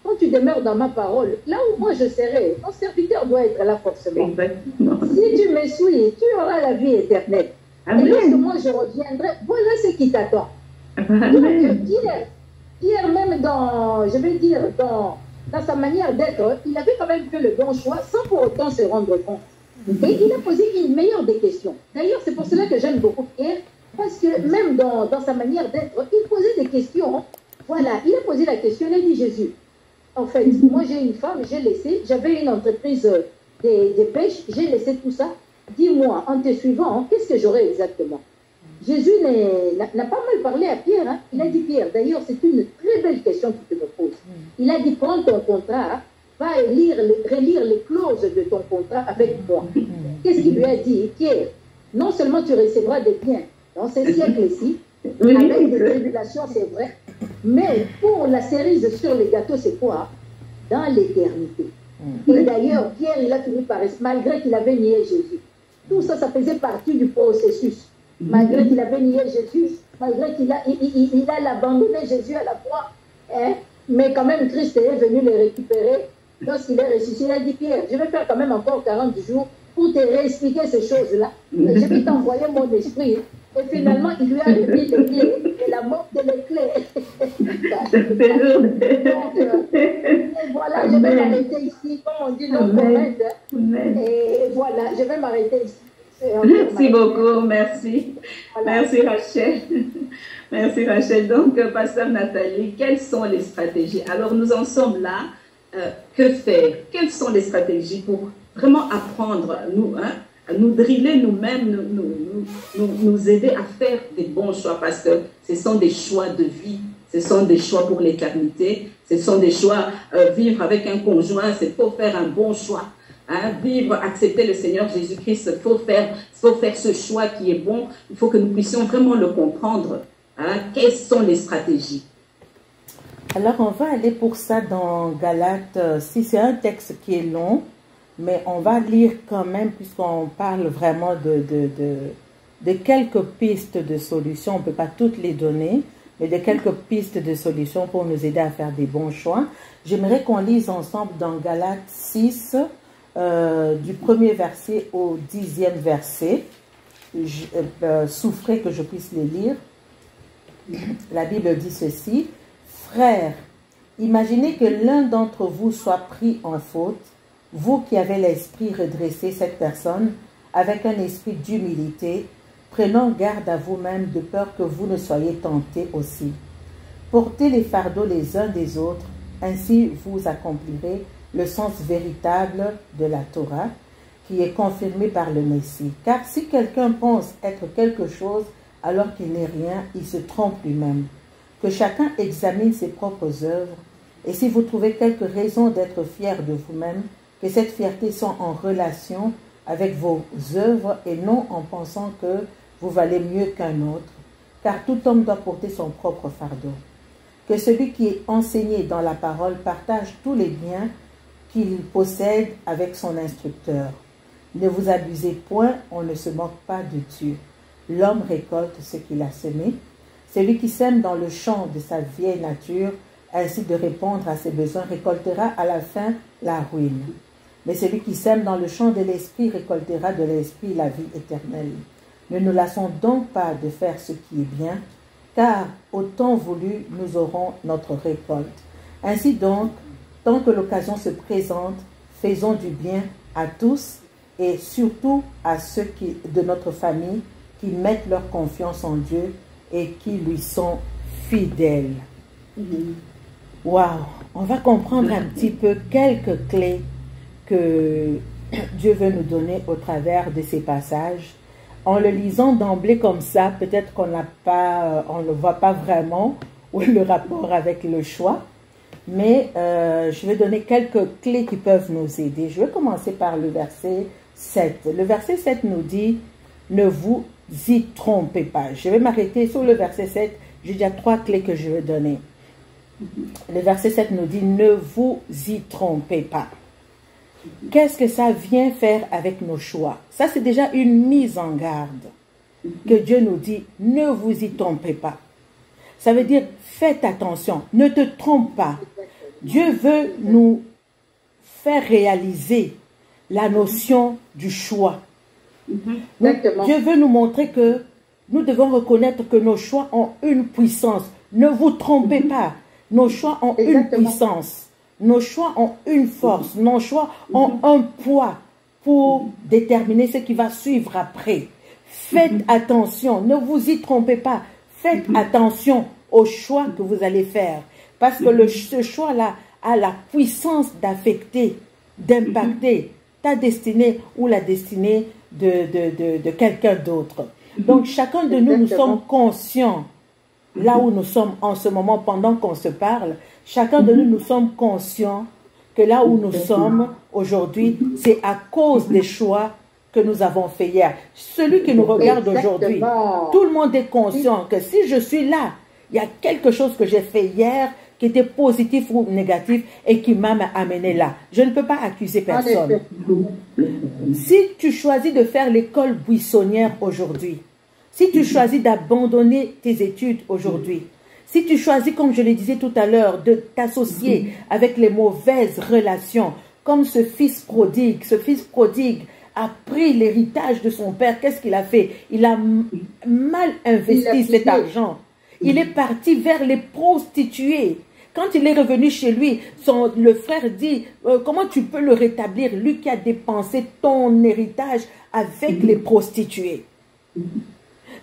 quand tu demeures dans ma parole, là où moi je serai, ton serviteur doit être là forcément. Exactement. Si tu me suis, tu auras la vie éternelle. Amen. Et lorsque moi je reviendrai, voilà ce qui t'attend. Donc Pierre même dans, je vais dire, dans sa manière d'être, il avait quand même fait le bon choix sans pour autant se rendre compte. Et il a posé une meilleure des questions. D'ailleurs, c'est pour cela que j'aime beaucoup Pierre. Parce que même dans sa manière d'être, il posait des questions. Voilà, il a posé la question, il a dit Jésus, en fait, moi j'ai une femme, j'ai laissé, j'avais une entreprise de pêche, j'ai laissé tout ça. Dis-moi, en te suivant, qu'est-ce que j'aurai exactement? Jésus n'a pas mal parlé à Pierre. Hein? Il a dit, Pierre, d'ailleurs, c'est une très belle question que tu me poses. Il a dit, prends ton contrat, va relire les clauses de ton contrat avec moi. Qu'est-ce qu'il lui a dit? Pierre, non seulement tu recevras des biens, dans ces siècles-ci, avec des tribulations, c'est vrai, mais pour la cerise sur les gâteaux, c'est quoi? Dans l'éternité. Et d'ailleurs, Pierre, il a fini par rester, malgré qu'il avait nié Jésus. Tout ça, ça faisait partie du processus. Malgré qu'il avait nié Jésus, malgré qu'il a abandonné Jésus à la croix, hein, mais quand même, Christ est venu le récupérer. Lorsqu'il est ressuscité, il a dit, Pierre, je vais faire quand même encore 40 jours pour te réexpliquer ces choses-là. Je vais t'envoyer mon esprit. Et finalement, il lui a remis les clés. Et la mort de les clés. Et voilà, je vais m'arrêter ici. Comme on dit, non, et voilà, je vais m'arrêter ici. Merci beaucoup, merci. Voilà. Merci Rachel. Merci Rachel. Donc, Pasteur Nathalie, quelles sont les stratégies? Alors, nous en sommes là. Que faire? Quelles sont les stratégies pour vraiment apprendre, nous, hein, à nous driller nous-mêmes, nous aider à faire des bons choix? Parce que ce sont des choix de vie, ce sont des choix pour l'éternité, ce sont des choix, vivre avec un conjoint, c'est pour faire un bon choix. Hein, vivre, accepter le Seigneur Jésus-Christ, il faut faire ce choix qui est bon. Il faut que nous puissions vraiment le comprendre. Hein. Quelles sont les stratégies? Alors, on va aller pour ça dans Galates. Si c'est un texte qui est long, mais on va lire quand même, puisqu'on parle vraiment de quelques pistes de solutions. On ne peut pas toutes les donner, mais de quelques pistes de solutions pour nous aider à faire des bons choix. J'aimerais qu'on lise ensemble dans Galates 6, du 1er verset au 10e verset. Souffrez que je puisse les lire. La Bible dit ceci. Frères, imaginez que l'un d'entre vous soit pris en faute, vous qui avez l'esprit redressé cette personne avec un esprit d'humilité, prenant garde à vous-même de peur que vous ne soyez tentés aussi. Portez les fardeaux les uns des autres, ainsi vous accomplirez le sens véritable de la Torah, qui est confirmé par le Messie. Car si quelqu'un pense être quelque chose alors qu'il n'est rien, il se trompe lui-même. Que chacun examine ses propres œuvres, et si vous trouvez quelque raison d'être fier de vous-même, que cette fierté soit en relation avec vos œuvres et non en pensant que vous valez mieux qu'un autre, car tout homme doit porter son propre fardeau. Que celui qui est enseigné dans la parole partage tous les biens qu'il possède avec son instructeur. Ne vous abusez point, on ne se moque pas de Dieu. L'homme récolte ce qu'il a semé. Celui qui sème dans le champ de sa vieille nature, ainsi de répondre à ses besoins, récoltera à la fin la ruine. Mais celui qui sème dans le champ de l'esprit récoltera de l'esprit la vie éternelle. Ne nous lassons donc pas de faire ce qui est bien, car au temps voulu, nous aurons notre récolte. Ainsi donc, tant que l'occasion se présente, faisons du bien à tous et surtout à ceux de notre famille qui mettent leur confiance en Dieu et qui lui sont fidèles. Waouh! On va comprendre un petit peu quelques clés que Dieu veut nous donner au travers de ces passages. En le lisant d'emblée comme ça, peut-être qu'on n'a pas, on ne voit pas vraiment où est le rapport avec le choix, mais je vais donner quelques clés qui peuvent nous aider. Je vais commencer par le verset 7. Le verset 7 nous dit « Ne vous y trompez pas ». Je vais m'arrêter sur le verset 7. J'ai déjà 3 clés que je vais donner. Le verset 7 nous dit « Ne vous y trompez pas ». Qu'est-ce que ça vient faire avec nos choix? Ça, c'est déjà une mise en garde que Dieu nous dit « Ne vous y trompez pas ». Ça veut dire « Faites attention, ne te trompe pas ». Dieu veut nous faire réaliser la notion du choix. Dieu veut nous montrer que nous devons reconnaître que nos choix ont une puissance. Ne vous trompez pas. Nos choix ont une puissance. Nos choix ont une force. Nos choix ont un poids pour déterminer ce qui va suivre après. Faites attention. Ne vous y trompez pas. Faites attention aux choix que vous allez faire. Parce que ce choix-là a la puissance d'affecter, d'impacter ta destinée ou la destinée de quelqu'un d'autre. Donc, chacun de nous, nous sommes conscients, là où nous sommes en ce moment, pendant qu'on se parle, chacun de nous, nous sommes conscients que là où nous sommes aujourd'hui, c'est à cause des choix que nous avons fait hier. Celui qui nous regarde aujourd'hui, tout le monde est conscient que si je suis là, il y a quelque chose que j'ai fait hier qui était positif ou négatif et qui m'a amené là. Je ne peux pas accuser personne. Si tu choisis de faire l'école buissonnière aujourd'hui, si tu choisis d'abandonner tes études aujourd'hui, si tu choisis, comme je le disais tout à l'heure, de t'associer avec les mauvaises relations, comme ce fils prodigue a pris l'héritage de son père, qu'est-ce qu'il a fait? Il a mal investi cet argent. Il est parti vers les prostituées. Quand il est revenu chez lui, le frère dit, comment tu peux le rétablir, lui qui a dépensé ton héritage avec les prostituées?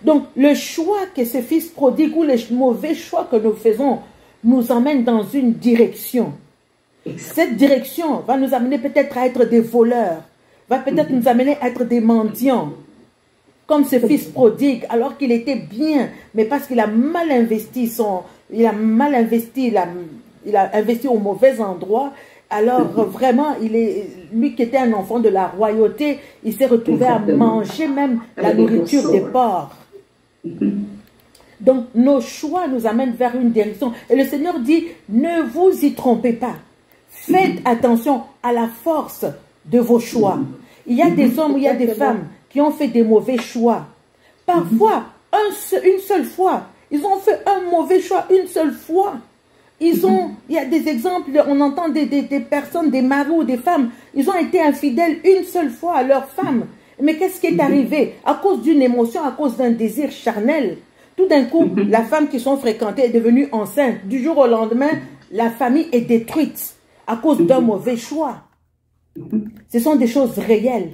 Donc, le choix que ce fils prodigue ou les mauvais choix que nous faisons nous emmènent dans une direction. Cette direction va nous amener peut-être à être des voleurs, va peut-être nous amener à être des mendiants, comme ce fils prodigue, alors qu'il était bien, mais parce qu'il a mal investi il a investi au mauvais endroit. Alors vraiment, lui qui était un enfant de la royauté, il s'est retrouvé à manger même la nourriture des porcs. Donc nos choix nous amènent vers une direction. Et le Seigneur dit, ne vous y trompez pas. Faites attention à la force de vos choix. Il y a des hommes, il y a des femmes qui ont fait des mauvais choix. Parfois, une seule fois, ils ont fait un mauvais choix une seule fois. Il y a des exemples, on entend des personnes, des maris ou des femmes, ils ont été infidèles une seule fois à leur femme. Mais qu'est-ce qui est arrivé? À cause d'une émotion, à cause d'un désir charnel. Tout d'un coup, la femme qu'ils sont fréquentée est devenue enceinte. Du jour au lendemain, la famille est détruite à cause d'un mauvais choix. Ce sont des choses réelles.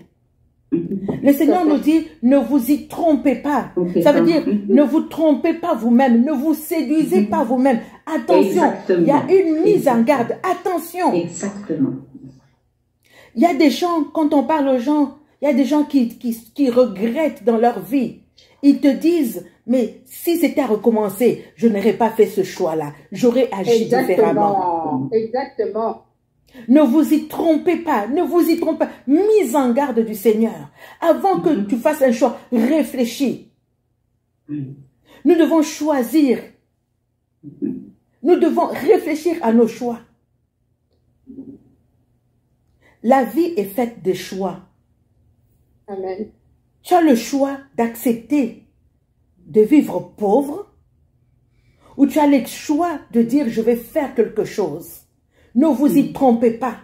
Le Seigneur nous dit, ne vous y trompez pas. Ça veut dire, ne vous trompez pas vous-même, ne vous séduisez pas vous-même. Attention, il y a une mise en garde. Attention. Exactement. Il y a des gens, quand on parle aux gens, il y a des gens qui regrettent dans leur vie. Ils te disent, mais si c'était à recommencer, je n'aurais pas fait ce choix-là. J'aurais agi différemment. Exactement. Ne vous y trompez pas, ne vous y trompez pas. Mise en garde du Seigneur. Avant que tu fasses un choix, réfléchis. Nous devons choisir. Nous devons réfléchir à nos choix. La vie est faite de choix. Amen. Tu as le choix d'accepter de vivre pauvre ou tu as le choix de dire je vais faire quelque chose. Ne vous y trompez pas.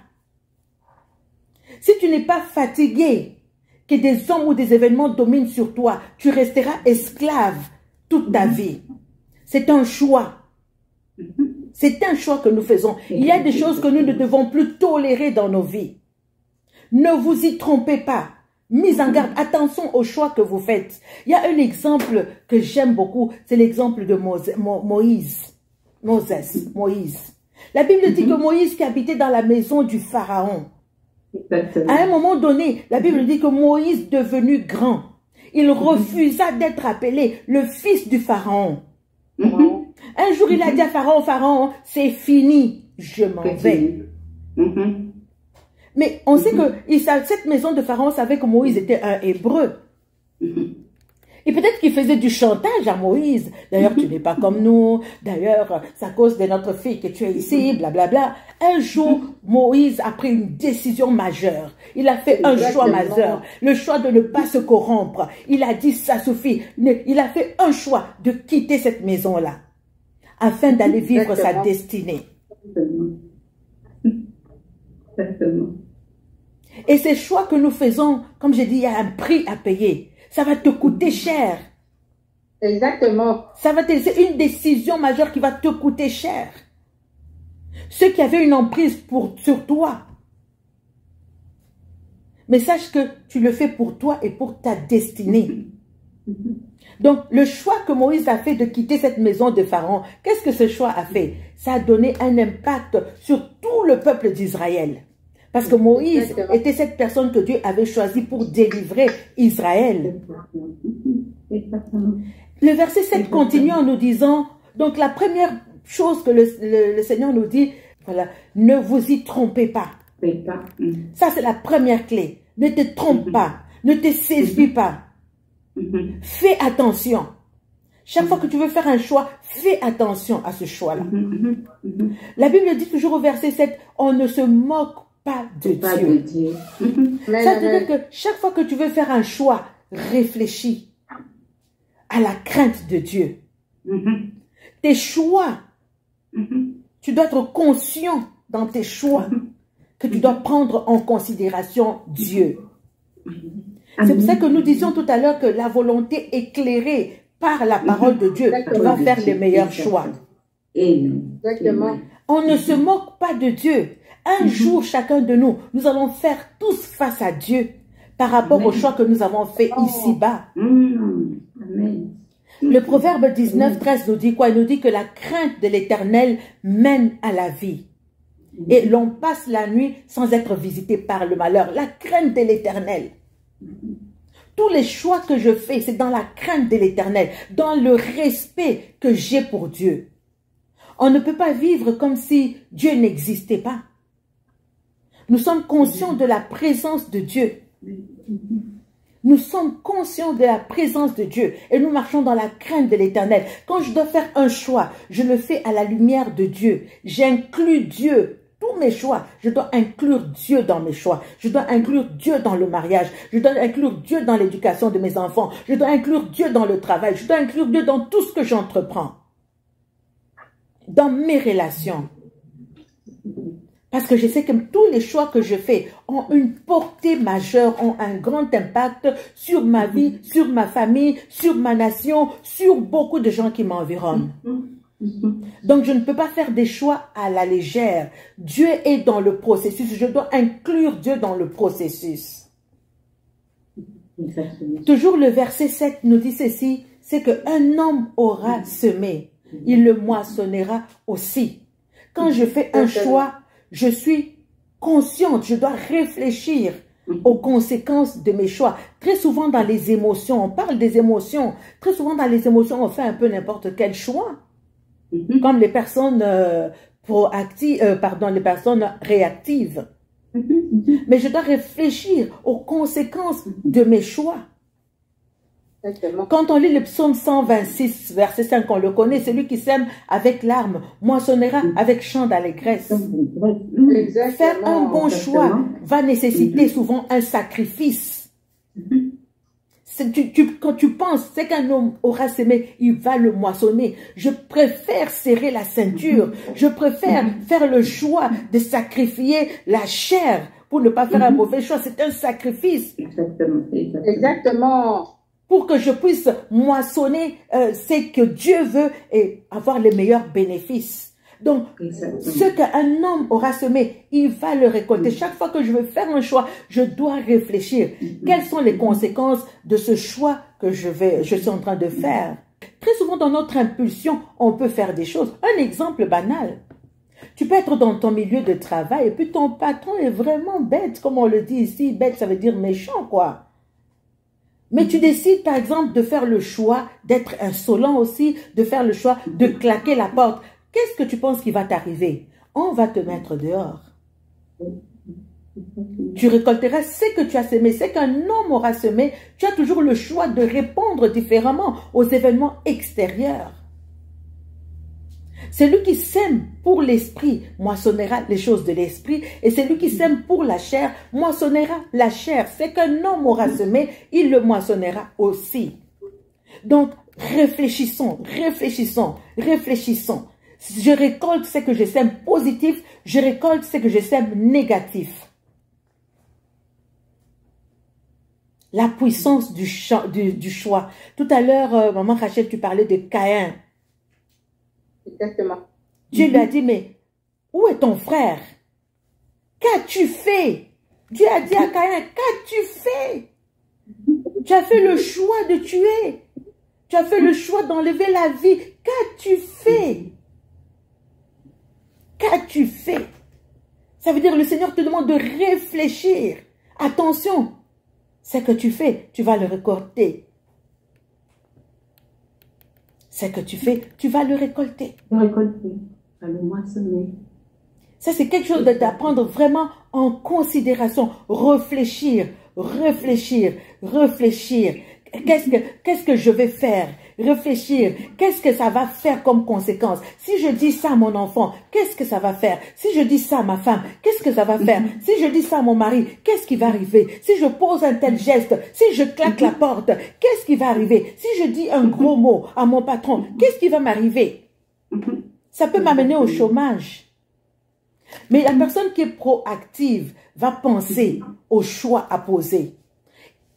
Si tu n'es pas fatigué, que des hommes ou des événements dominent sur toi, tu resteras esclave toute ta vie. C'est un choix. C'est un choix que nous faisons. Il y a des choses que nous ne devons plus tolérer dans nos vies. Ne vous y trompez pas. Mise en garde, attention aux choix que vous faites. Il y a un exemple que j'aime beaucoup, c'est l'exemple de Moïse. La Bible dit que Moïse qui habitait dans la maison du Pharaon. À un moment donné, la Bible dit que Moïse devenu grand, il refusa d'être appelé le fils du Pharaon. Un jour, il a dit à Pharaon, Pharaon, c'est fini, je m'en vais. Mais on sait que cette maison de Pharaon savait que Moïse était un Hébreu. Et peut-être qu'il faisait du chantage à Moïse. D'ailleurs, tu n'es pas comme nous. D'ailleurs, c'est à cause de notre fille que tu es ici, blablabla. Un jour, Moïse a pris une décision majeure. Il a fait un choix majeur. Le choix de ne pas se corrompre. Il a dit, ça suffit. Il a fait un choix de quitter cette maison-là afin d'aller vivre sa destinée. Exactement. Et ces choix que nous faisons, comme j'ai dit, il y a un prix à payer. Ça va te coûter cher. Exactement. C'est une décision majeure qui va te coûter cher. Ceux qui avaient une emprise sur toi. Mais sache que tu le fais pour toi et pour ta destinée. Donc, le choix que Moïse a fait de quitter cette maison de Pharaon, qu'est-ce que ce choix a fait? Ça a donné un impact sur tout le peuple d'Israël. Parce que Moïse était cette personne que Dieu avait choisie pour délivrer Israël. Le verset 7 continue en nous disant, donc la première chose que le Seigneur nous dit, voilà, ne vous y trompez pas. Ça, c'est la première clé. Ne te trompe pas, ne te séduis pas. Fais attention. Chaque fois que tu veux faire un choix, fais attention à ce choix-là. La Bible dit toujours au verset 7, on ne se moque pas de Dieu. Ça veut dire que chaque fois que tu veux faire un choix, réfléchis à la crainte de Dieu. Tes choix, tu dois être conscient dans tes choix que tu dois prendre en considération Dieu. C'est pour ça que nous disions tout à l'heure que la volonté éclairée par la parole de Dieu va faire les meilleurs choix. Exactement. On ne se moque pas de Dieu. Un jour, chacun de nous, nous allons faire tous face à Dieu par rapport au choix que nous avons fait ici-bas. Le proverbe 19:13 nous dit quoi? Il nous dit que la crainte de l'Éternel mène à la vie. Et l'on passe la nuit sans être visité par le malheur. La crainte de l'Éternel. Tous les choix que je fais, c'est dans la crainte de l'Éternel, dans le respect que j'ai pour Dieu. On ne peut pas vivre comme si Dieu n'existait pas. Nous sommes conscients de la présence de Dieu. Nous sommes conscients de la présence de Dieu et nous marchons dans la crainte de l'Éternel. Quand je dois faire un choix, je le fais à la lumière de Dieu. J'inclus Dieu. Tous mes choix, je dois inclure Dieu dans mes choix. Je dois inclure Dieu dans le mariage. Je dois inclure Dieu dans l'éducation de mes enfants. Je dois inclure Dieu dans le travail. Je dois inclure Dieu dans tout ce que j'entreprends. Dans mes relations. Parce que je sais que tous les choix que je fais ont une portée majeure, ont un grand impact sur ma vie, sur ma famille, sur ma nation, sur beaucoup de gens qui m'environnent. Donc, je ne peux pas faire des choix à la légère. Dieu est dans le processus. Je dois inclure Dieu dans le processus. Toujours le verset 7 nous dit ceci, c'est qu'un homme aura semé, il le moissonnera aussi. Quand je fais un choix, je suis consciente, je dois réfléchir aux conséquences de mes choix. Très souvent dans les émotions, on parle des émotions. Très souvent dans les émotions, on fait un peu n'importe quel choix. Comme les personnes les personnes réactives. Mais je dois réfléchir aux conséquences de mes choix. Quand on lit le psaume 126, verset 5, on le connaît, celui qui sème avec larmes, moissonnera avec chant d'allégresse. Faire un bon choix va nécessiter souvent un sacrifice. Quand tu penses, c'est qu'un homme aura semé, il va le moissonner. Je préfère serrer la ceinture. Je préfère faire le choix de sacrifier la chair pour ne pas faire un mauvais choix. C'est un sacrifice. Exactement. Pour que je puisse moissonner ce que Dieu veut et avoir les meilleurs bénéfices. Donc, ce qu'un homme aura semé, il va le récolter. Chaque fois que je veux faire un choix, je dois réfléchir. Quelles sont les conséquences de ce choix que je suis en train de faire? Très souvent, dans notre impulsion, on peut faire des choses. Un exemple banal. Tu peux être dans ton milieu de travail et puis ton patron est vraiment bête, comme on le dit ici. Bête, ça veut dire méchant, quoi. Mais tu décides, par exemple, de faire le choix d'être insolent aussi, de faire le choix de claquer la porte. Qu'est-ce que tu penses qui va t'arriver? On va te mettre dehors. Tu récolteras ce que tu as semé, ce qu'un homme aura semé. Tu as toujours le choix de répondre différemment aux événements extérieurs. Celui qui sème pour l'esprit moissonnera les choses de l'esprit, et celui qui sème pour la chair moissonnera la chair. Ce qu'un homme aura semé, il le moissonnera aussi. Donc, réfléchissons, réfléchissons, réfléchissons. Je récolte ce que je sème positif, je récolte ce que je sème négatif. La puissance du choix. Tout à l'heure, maman Rachel, tu parlais de Caïn. Exactement. Dieu lui a dit, mais où est ton frère? Qu'as-tu fait? Dieu a dit à Caïn, qu'as-tu fait? Tu as fait le choix de tuer. Tu as fait le choix d'enlever la vie. Qu'as-tu fait? Qu'as-tu fait? Ça veut dire le Seigneur te demande de réfléchir. Attention, ce que tu fais, tu vas le récolter. Ce que tu fais, tu vas le récolter. Le récolter, le moissonner. Ça, c'est quelque chose d'apprendre vraiment en considération. Réfléchir, réfléchir, réfléchir. Qu'est-ce que je vais faire? réfléchir, qu'est-ce que ça va faire comme conséquence? Si je dis ça à mon enfant, qu'est-ce que ça va faire? Si je dis ça à ma femme, qu'est-ce que ça va faire? Si je dis ça à mon mari, qu'est-ce qui va arriver? Si je pose un tel geste, si je claque la porte, qu'est-ce qui va arriver? Si je dis un gros mot à mon patron, qu'est-ce qui va m'arriver? Ça peut m'amener au chômage. Mais la personne qui est proactive va penser aux choix à poser.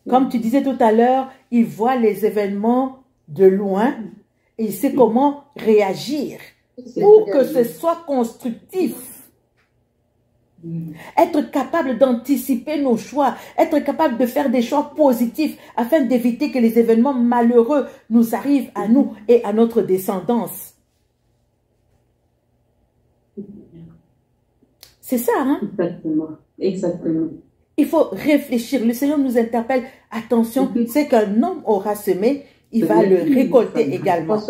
Comme tu disais tout à l'heure, il voit les événements de loin et il sait comment réagir pour que ce soit constructif. Être capable d'anticiper nos choix, être capable de faire des choix positifs afin d'éviter que les événements malheureux nous arrivent à nous et à notre descendance. C'est ça, hein? Exactement. Exactement. Il faut réfléchir. Le Seigneur nous interpelle. Attention, c'est qu'un homme aura semé, il va le récolter également.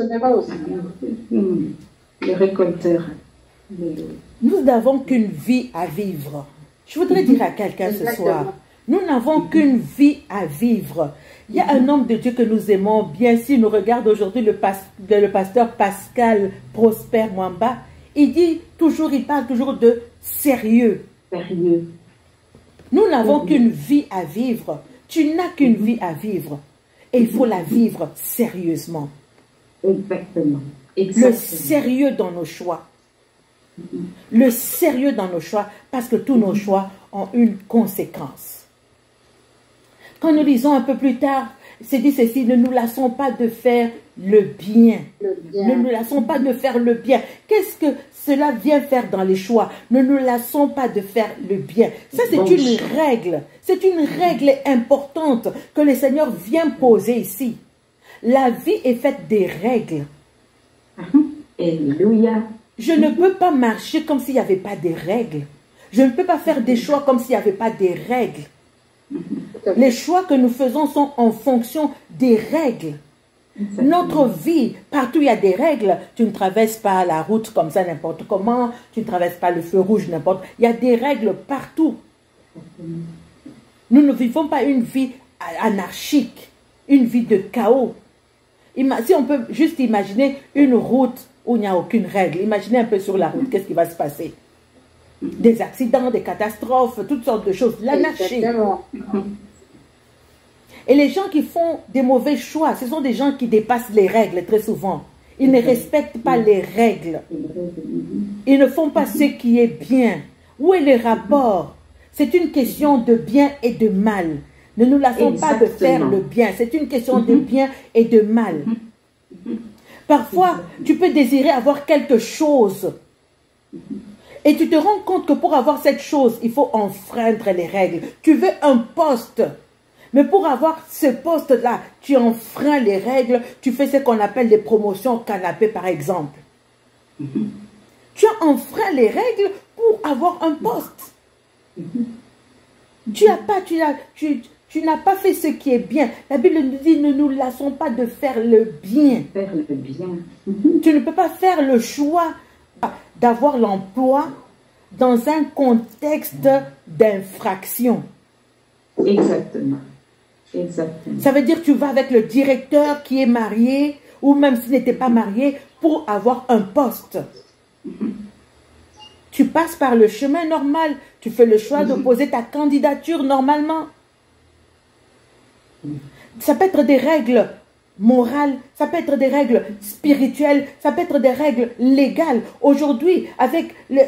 Le récolteur. Nous n'avons qu'une vie à vivre. Je voudrais dire à quelqu'un ce soir, nous n'avons qu'une vie à vivre. Il y a un homme de Dieu que nous aimons bien. Si nous regardons aujourd'hui le pasteur Pascal Prosper Mwamba, il parle toujours de sérieux. Sérieux. Nous n'avons qu'une vie à vivre. Tu n'as qu'une vie à vivre. Et il faut la vivre sérieusement. Exactement. Le sérieux dans nos choix. Le sérieux dans nos choix, parce que tous nos choix ont une conséquence. Quand nous lisons un peu plus tard, c'est dit ceci, ne nous lassons pas de faire le bien. Ne nous lassons pas de faire le bien. Qu'est-ce que cela vient faire dans les choix? Ne nous lassons pas de faire le bien. Ça, c'est une règle. C'est une règle importante que le Seigneur vient poser ici. La vie est faite des règles. Alléluia. Je ne peux pas marcher comme s'il n'y avait pas de règles. Je ne peux pas faire des choix comme s'il n'y avait pas de règles. Les choix que nous faisons sont en fonction des règles. Notre vie, partout il y a des règles. Tu ne traverses pas la route comme ça n'importe comment. Tu ne traverses pas le feu rouge n'importe. Il y a des règles partout. Nous ne vivons pas une vie anarchique, une vie de chaos. Si on peut juste imaginer une route où il n'y a aucune règle. Imaginez un peu sur la route, qu'est-ce qui va se passer? Des accidents, des catastrophes, toutes sortes de choses. L'anarchie. Et les gens qui font des mauvais choix, ce sont des gens qui dépassent les règles très souvent. Ils ne respectent pas les règles. Ils ne font pas ce qui est bien. Où est le rapport? C'est une question de bien et de mal. Ne nous lassons pas de faire le bien. C'est une question de bien et de mal. Parfois, tu peux désirer avoir quelque chose. Et tu te rends compte que pour avoir cette chose, il faut enfreindre les règles. Tu veux un poste. Mais pour avoir ce poste-là, tu enfreins les règles. Tu fais ce qu'on appelle des promotions canapé, par exemple. Tu as enfreint les règles pour avoir un poste. Tu n'as pas fait ce qui est bien. La Bible nous dit, ne nous lassons pas de faire le bien. Faire le bien. Tu ne peux pas faire le choix d'avoir l'emploi dans un contexte d'infraction. Exactement. Exactement. Ça veut dire que tu vas avec le directeur qui est marié, ou même s'il n'était pas marié, pour avoir un poste. Tu passes par le chemin normal. Tu fais le choix de poser ta candidature normalement. Ça peut être des règles morales, ça peut être des règles spirituelles, ça peut être des règles légales. Aujourd'hui,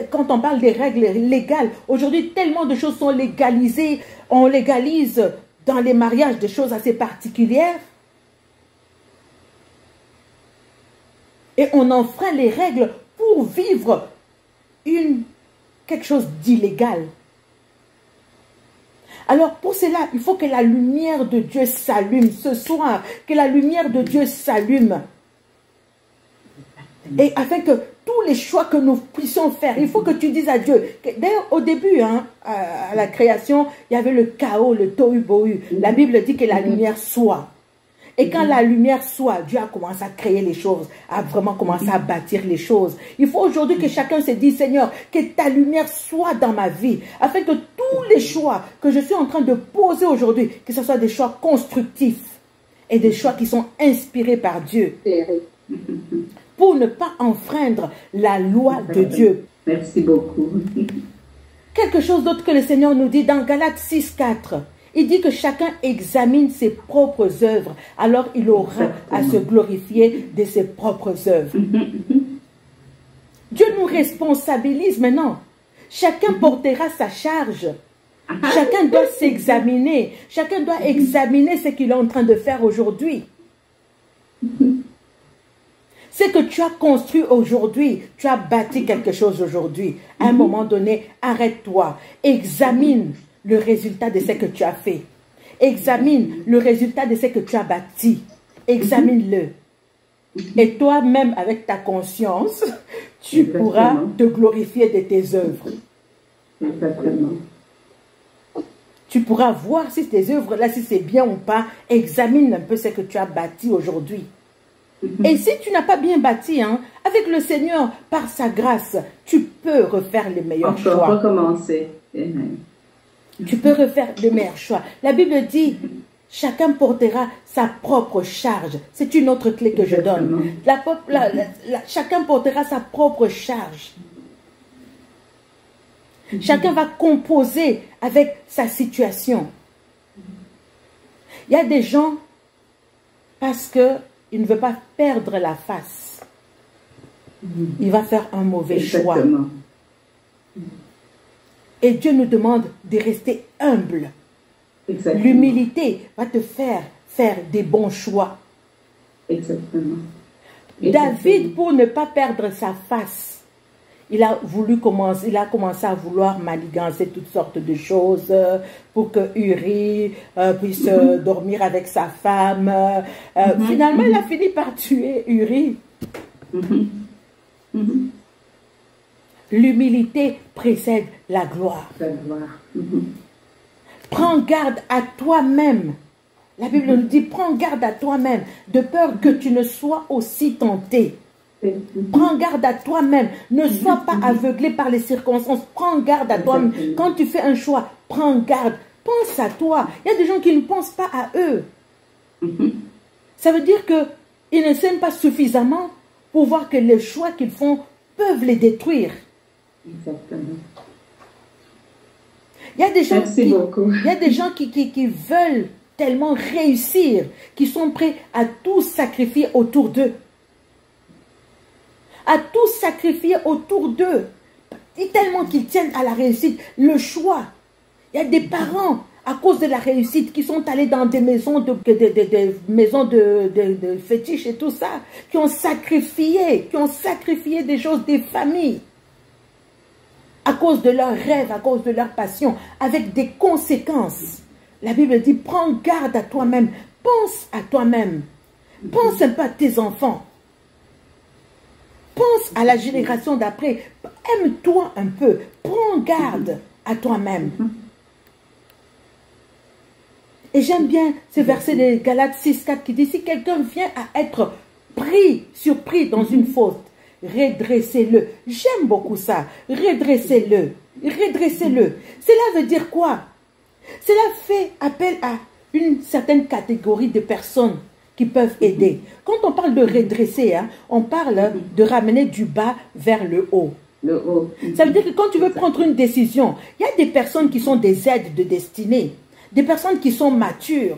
quand on parle des règles légales, aujourd'hui, tellement de choses sont légalisées. On légalise dans les mariages des choses assez particulières. Et on enfreint les règles pour vivre quelque chose d'illégal. Alors, pour cela, il faut que la lumière de Dieu s'allume ce soir, que la lumière de Dieu s'allume. Et afin que tous les choix que nous puissions faire, il faut que tu dises à Dieu. D'ailleurs, au début, à la création, il y avait le chaos, le tohu-bohu. La Bible dit que la lumière soit. Et quand la lumière soit, Dieu a commencé à créer les choses, a vraiment commencé à bâtir les choses. Il faut aujourd'hui que chacun se dise, Seigneur, que ta lumière soit dans ma vie, afin que tous les choix que je suis en train de poser aujourd'hui, que ce soit des choix constructifs et des choix qui sont inspirés par Dieu. Pour ne pas enfreindre la loi de Dieu. Merci beaucoup. Quelque chose d'autre que le Seigneur nous dit dans Galates 6:4. Il dit que chacun examine ses propres œuvres, alors il aura à se glorifier de ses propres œuvres. Dieu nous responsabilise maintenant. Chacun portera sa charge. Chacun doit s'examiner. Chacun doit examiner ce qu'il est en train de faire aujourd'hui. Ce que tu as construit aujourd'hui, tu as bâti quelque chose aujourd'hui. À un moment donné, arrête-toi. Examine le résultat de ce que tu as fait. Examine le résultat de ce que tu as bâti. Examine-le. Et toi-même, avec ta conscience, tu pourras te glorifier de tes œuvres. Exactement. Tu pourras voir si tes œuvres, là, si c'est bien ou pas. Examine un peu ce que tu as bâti aujourd'hui. Et si tu n'as pas bien bâti, hein, avec le Seigneur, par sa grâce, tu peux refaire les meilleurs choix. Recommencer. Amen. Tu peux refaire les meilleurs choix. La Bible dit, chacun portera sa propre charge. C'est une autre clé que je donne. Chacun portera sa propre charge. Chacun va composer avec sa situation. Il y a des gens, parce qu'il ne veut pas perdre la face, il va faire un mauvais choix. Et Dieu nous demande de rester humble. L'humilité va te faire des bons choix. Exactement. David, pour ne pas perdre sa face, il a commencé à vouloir manigancer toutes sortes de choses pour que Uri puisse dormir avec sa femme. Finalement, il a fini par tuer Uri. L'humilité précède la gloire. Prends garde à toi-même. La Bible nous dit, prends garde à toi-même, de peur que tu ne sois aussi tenté. Prends garde à toi-même. Ne sois pas aveuglé par les circonstances. Prends garde à toi-même. Quand tu fais un choix, prends garde. Pense à toi. Il y a des gens qui ne pensent pas à eux. Ça veut dire qu'ils ne s'aiment pas suffisamment pour voir que les choix qu'ils font peuvent les détruire. Exactement. Il y a des gens qui veulent tellement réussir, qui sont prêts à tout sacrifier autour d'eux. À tout sacrifier autour d'eux. Et tellement qu'ils tiennent à la réussite. Le choix. Il y a des parents, à cause de la réussite, qui sont allés dans des maisons de fétiches et tout ça, qui ont sacrifié des choses, des familles. À cause de leurs rêves, à cause de leur passion, avec des conséquences. La Bible dit, prends garde à toi-même, pense à toi-même, pense un peu à tes enfants, pense à la génération d'après, aime-toi un peu, prends garde à toi-même. Et j'aime bien ce verset de Galates 6:4 qui dit, si quelqu'un vient à être surpris dans une faute, redressez-le. J'aime beaucoup ça. Redressez-le. Redressez-le. Cela veut dire quoi? Cela fait appel à une certaine catégorie de personnes qui peuvent aider. Quand on parle de redresser, hein, on parle de ramener du bas vers le haut. Le haut. Ça veut dire que quand tu veux prendre une décision, il y a des personnes qui sont des aides de destinée, des personnes qui sont matures.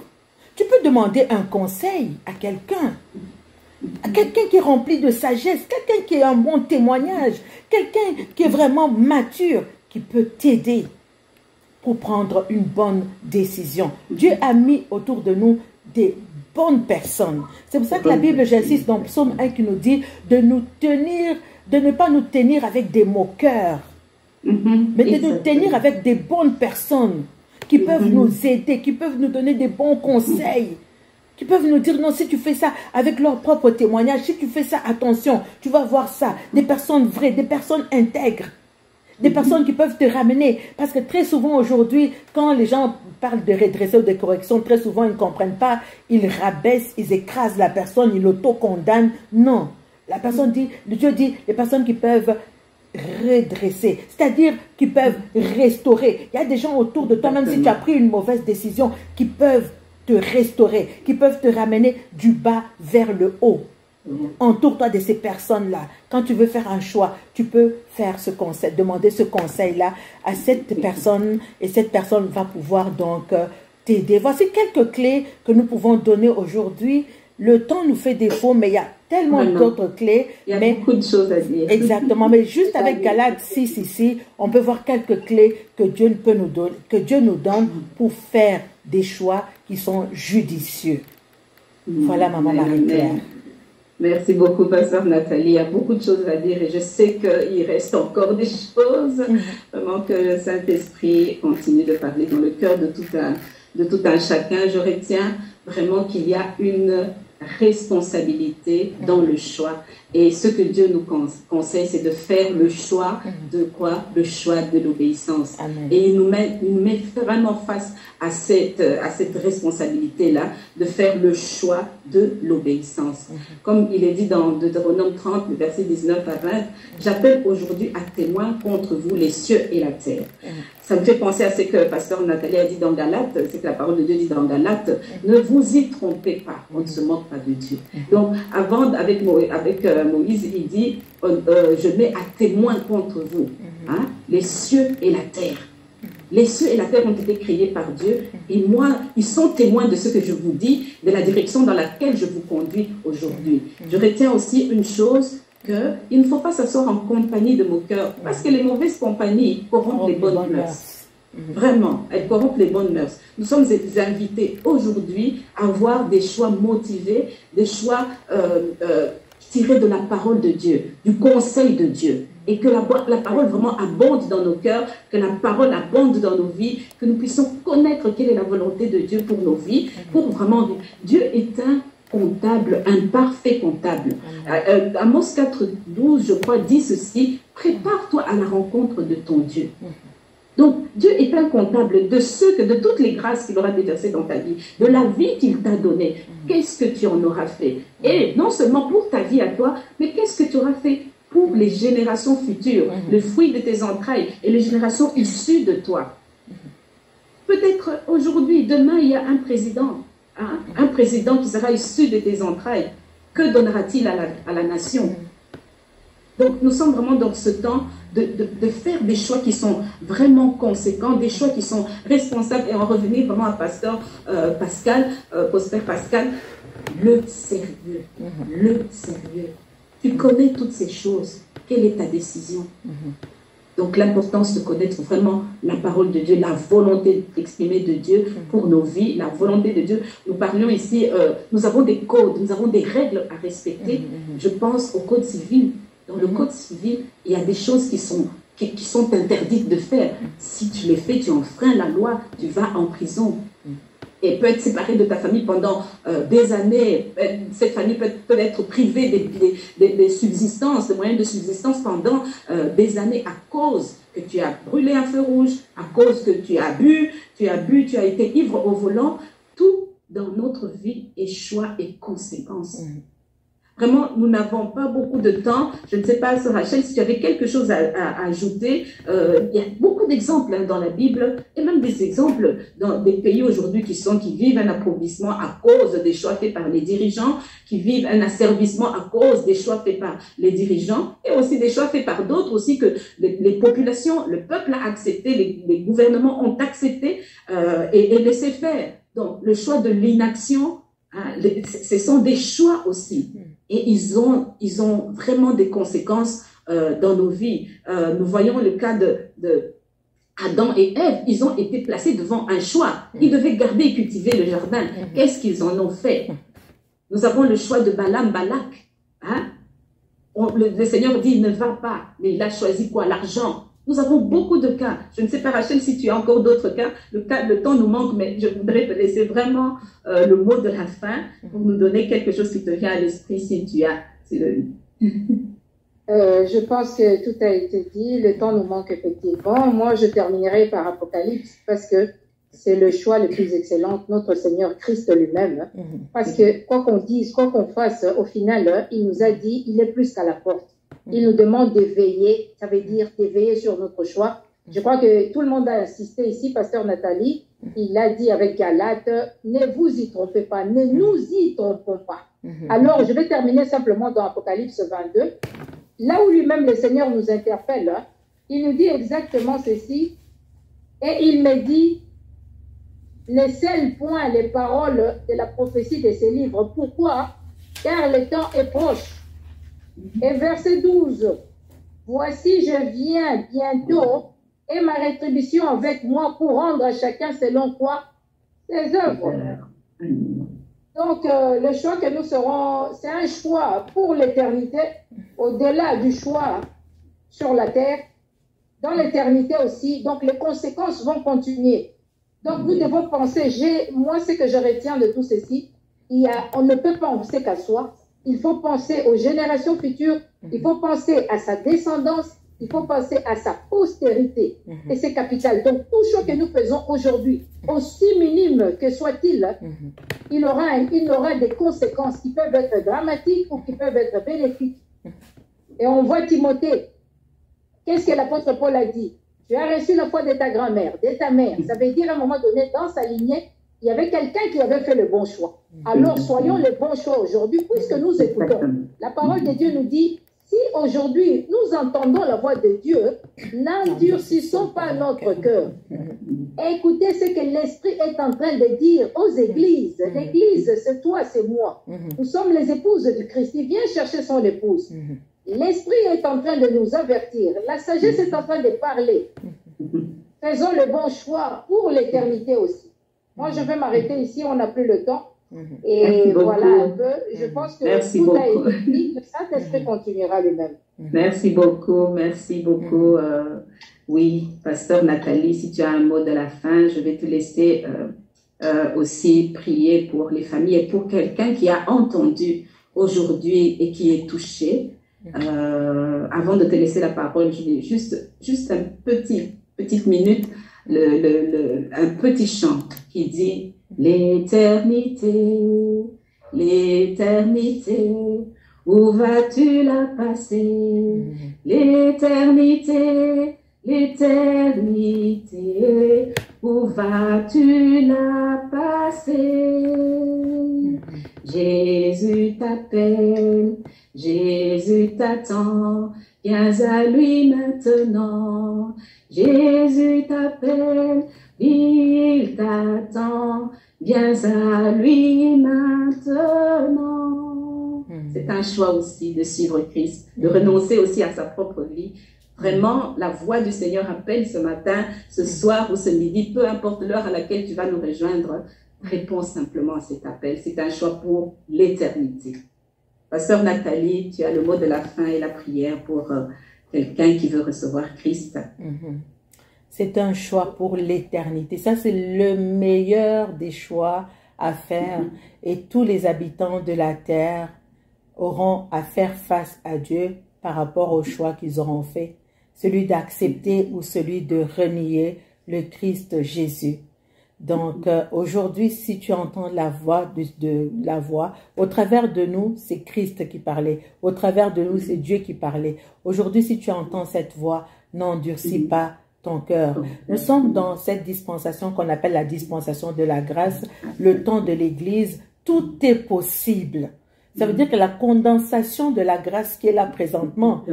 Tu peux demander un conseil à quelqu'un. Quelqu'un qui est rempli de sagesse, quelqu'un qui a un bon témoignage, quelqu'un qui est vraiment mature, qui peut t'aider pour prendre une bonne décision. Dieu a mis autour de nous des bonnes personnes. C'est pour ça que la Bible, j'insiste dans Psaume 1 qui nous dit de ne pas nous tenir avec des moqueurs, mais de nous tenir avec des bonnes personnes qui peuvent nous aider, qui peuvent nous donner des bons conseils, qui peuvent nous dire non, si tu fais ça avec leur propre témoignage, si tu fais ça, attention, tu vas voir ça. Des personnes vraies, des personnes intègres, des personnes qui peuvent te ramener. Parce que très souvent aujourd'hui, quand les gens parlent de redresser ou de correction, très souvent ils ne comprennent pas, ils rabaissent, ils écrasent la personne, ils l'auto-condamnent. Non, la personne dit, Dieu dit, les personnes qui peuvent redresser, c'est-à-dire qui peuvent restaurer. Il y a des gens autour de toi, même si tu as pris une mauvaise décision, qui peuvent te restaurer, qui peuvent te ramener du bas vers le haut. Entoure-toi de ces personnes-là. Quand tu veux faire un choix, tu peux faire ce conseil, demander ce conseil-là à cette personne et cette personne va pouvoir donc t'aider. Voici quelques clés que nous pouvons donner aujourd'hui. Le temps nous fait défaut, mais il y a tellement d'autres clés. Il y a beaucoup de choses à dire. Exactement, mais juste avec Galates 6 ici, on peut voir quelques clés que Dieu peut nous donner, que Dieu nous donne pour faire des choix qui sont judicieux. Voilà, Maman Marie-Claire. Merci beaucoup, Pasteur Nathalie. Il y a beaucoup de choses à dire et je sais qu'il reste encore des choses. Vraiment que le Saint-Esprit continue de parler dans le cœur de tout un chacun. Je retiens vraiment qu'il y a une responsabilité dans le choix. Et ce que Dieu nous conseille, c'est de faire le choix de quoi? Le choix de l'obéissance. Et il nous met vraiment face à cette responsabilité-là de faire le choix de l'obéissance. Comme il est dit dans Deutéronome 30, le verset 19 à 20, « J'appelle aujourd'hui à témoin contre vous les cieux et la terre. » Ça me fait penser à ce que Pasteur Nathalie a dit dans Galates, c'est que la parole de Dieu dit dans Galates, « Ne vous y trompez pas, on ne se moque pas de Dieu. » Donc, avant, avec Moïse, il dit, je mets à témoin contre vous, hein, les cieux et la terre. Les cieux et la terre ont été créés par Dieu et moi, ils sont témoins de ce que je vous dis, de la direction dans laquelle je vous conduis aujourd'hui. Je retiens aussi une chose, qu'il ne faut pas s'asseoir en compagnie de moqueurs parce que les mauvaises compagnies corrompent les bonnes mœurs. Vraiment, elles corrompent les bonnes mœurs. Nous sommes invités aujourd'hui à avoir des choix motivés, des choix tirés de la parole de Dieu, du conseil de Dieu. Et que la parole vraiment abonde dans nos cœurs, que la parole abonde dans nos vies, que nous puissions connaître quelle est la volonté de Dieu pour nos vies, pour vraiment... Dieu est un comptable, un parfait comptable. Amos 4:12, je crois, dit ceci, « Prépare-toi à la rencontre de ton Dieu. » Donc, Dieu est un comptable de toutes les grâces qu'il aura déversées dans ta vie, de la vie qu'il t'a donnée. Qu'est-ce que tu en auras fait? Et non seulement pour ta vie à toi, mais qu'est-ce que tu auras fait pour les générations futures, le fruit de tes entrailles et les générations issues de toi. Peut-être aujourd'hui, demain, il y a un président, hein, un président qui sera issu de tes entrailles. Que donnera-t-il à la nation? Donc, nous sommes vraiment dans ce temps de faire des choix qui sont vraiment conséquents, des choix qui sont responsables. Et en revenir vraiment à Pasteur Prosper Pascal, le sérieux, le sérieux. Tu connais toutes ces choses. Quelle est ta décision? Donc l'importance de connaître vraiment la parole de Dieu, la volonté exprimée de Dieu pour nos vies, la volonté de Dieu. Nous parlions ici, nous avons des codes, nous avons des règles à respecter. Je pense au code civil. Dans le code civil, il y a des choses qui sont interdites de faire. Si tu les fais, tu enfreins la loi, tu vas en prison. Et peut être séparée de ta famille pendant des années. Cette famille peut être privée des subsistances, des moyens de subsistance pendant des années à cause que tu as brûlé un feu rouge, à cause que tu as bu, tu as été ivre au volant. Tout dans notre vie est choix et conséquences. Vraiment, nous n'avons pas beaucoup de temps. Je ne sais pas, Sœur Rachel, si tu avais quelque chose à ajouter. Il y a beaucoup d'exemples dans la Bible, et même des exemples dans des pays aujourd'hui qui vivent un appauvrissement à cause des choix faits par les dirigeants, qui vivent un asservissement à cause des choix faits par les dirigeants, et aussi des choix faits par d'autres aussi que les populations, le peuple a accepté, les gouvernements ont accepté et laissé faire. Donc, le choix de l'inaction, hein, ce sont des choix aussi. Et ils ont vraiment des conséquences dans nos vies. Nous voyons le cas de Adam et Ève. Ils ont été placés devant un choix. Ils devaient garder et cultiver le jardin. Qu'est-ce qu'ils en ont fait? Nous avons le choix de Balaam, Balak. Hein? Le Seigneur dit, ne va pas. Mais il a choisi quoi? L'argent. Nous avons beaucoup de cas. Je ne sais pas, Rachel, si tu as encore d'autres cas. Le temps nous manque, mais je voudrais te laisser vraiment le mot de la fin pour nous donner quelque chose qui te vient à l'esprit si tu as. Je pense que tout a été dit. Le temps nous manque effectivement. Moi, je terminerai par Apocalypse parce que c'est le choix le plus excellent, notre Seigneur Christ lui-même. Parce que quoi qu'on dise, quoi qu'on fasse, au final, il nous a dit, il est plus qu'à la porte. Il nous demande de veiller, ça veut dire d'éveiller sur notre choix Je crois que tout le monde a insisté ici, Pasteur Nathalie, il a dit avec Galate, ne vous y trompez pas, ne nous y trompons pas. Alors, je vais terminer simplement dans Apocalypse 22, là où lui-même le Seigneur nous interpelle, hein, il nous dit exactement ceci, et il me dit, ne scelle point les paroles de la prophétie de ces livres. Pourquoi? Car le temps est proche. Et verset 12, voici, je viens bientôt, et ma rétribution avec moi pour rendre à chacun selon quoi ses œuvres. Donc, le choix que nous serons, c'est un choix pour l'éternité, au-delà du choix sur la terre, dans l'éternité aussi. Donc, les conséquences vont continuer. Donc, nous devons penser, moi, ce que je retiens de tout ceci, on ne peut pas penser qu'à soi. Il faut penser aux générations futures, il faut penser à sa descendance, il faut penser à sa postérité. Et c'est capital. Donc, tout ce que nous faisons aujourd'hui, aussi minime que soit-il, il aura des conséquences qui peuvent être dramatiques ou qui peuvent être bénéfiques. Et on voit Timothée. Qu'est-ce que l'apôtre Paul a dit? Tu as reçu la foi de ta grand-mère, de ta mère. Ça veut dire à un moment donné, dans sa lignée, il y avait quelqu'un qui avait fait le bon choix. Alors, soyons le bon choix aujourd'hui, puisque nous écoutons. La parole de Dieu nous dit, si aujourd'hui nous entendons la voix de Dieu, n'endurcissons pas notre cœur. Écoutez ce que l'Esprit est en train de dire aux églises. L'église, c'est toi, c'est moi. Nous sommes les épouses du Christ. Il vient chercher son épouse. L'Esprit est en train de nous avertir. La sagesse est en train de parler. Faisons le bon choix pour l'éternité aussi. Moi, je vais m'arrêter ici. On n'a plus le temps. Et voilà un peu. Je pense que tout a été dit. Le Saint-Esprit continuera lui-même. Merci beaucoup. Merci beaucoup. Oui, Pasteur Nathalie, si tu as un mot de la fin, je vais te laisser aussi prier pour les familles et pour quelqu'un qui a entendu aujourd'hui et qui est touché. Avant de te laisser la parole, je vais juste un petite minute, un petit chant qui dit l'éternité, l'éternité, où vas-tu la passer? L'éternité, l'éternité, où vas-tu la passer? Jésus t'appelle, Jésus t'attend, viens à lui maintenant. Jésus t'appelle, il t'attend, viens à lui maintenant. C'est un choix aussi de suivre Christ, de renoncer aussi à sa propre vie. Vraiment, la voix du Seigneur appelle ce matin, ce soir ou ce midi, peu importe l'heure à laquelle tu vas nous rejoindre, réponds simplement à cet appel. C'est un choix pour l'éternité. Pasteur Nathalie, tu as le mot de la fin et la prière pour quelqu'un qui veut recevoir Christ. C'est un choix pour l'éternité. Ça, c'est le meilleur des choix à faire. Et tous les habitants de la terre auront à faire face à Dieu par rapport au choix qu'ils auront fait. Celui d'accepter ou celui de renier le Christ Jésus. Donc, aujourd'hui, si tu entends la voix, au travers de nous, c'est Christ qui parlait. Au travers de nous, c'est Dieu qui parlait. Aujourd'hui, si tu entends cette voix, n'endurcis pas ton cœur. Nous sommes dans cette dispensation qu'on appelle la dispensation de la grâce, le temps de l'Église. Tout est possible. Ça veut dire que la condensation de la grâce qui est là présentement,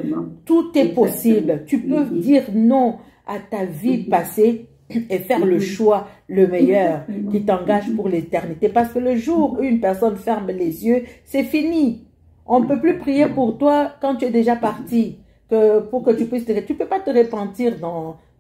tout est possible. Tu peux dire non à ta vie passée et faire le choix le meilleur qui t'engage pour l'éternité. Parce que le jour où une personne ferme les yeux, c'est fini. On ne peut plus prier pour toi quand tu es déjà parti, pour que tu puisses tu ne peux pas te repentir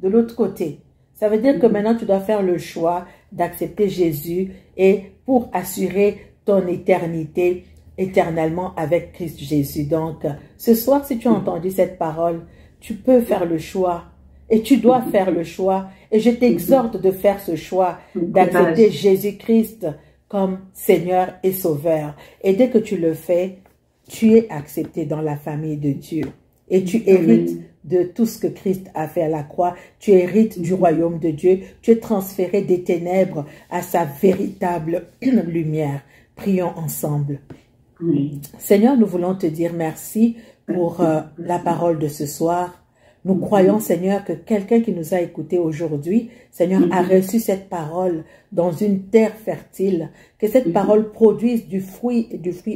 de l'autre côté. Ça veut dire que maintenant tu dois faire le choix d'accepter Jésus et pour assurer ton éternité éternellement avec Christ Jésus. Donc, ce soir, si tu as entendu cette parole, tu peux faire le choix. Et tu dois faire le choix. Et je t'exhorte de faire ce choix, d'accepter Jésus-Christ comme Seigneur et Sauveur. Et dès que tu le fais, tu es accepté dans la famille de Dieu. Et tu hérites de tout ce que Christ a fait à la croix. Tu hérites du royaume de Dieu. Tu es transféré des ténèbres à sa véritable lumière. Prions ensemble. Seigneur, nous voulons te dire merci pour la parole de ce soir. Nous croyons, Seigneur, que quelqu'un qui nous a écoutés aujourd'hui, Seigneur, a reçu cette parole dans une terre fertile, que cette parole produise du fruit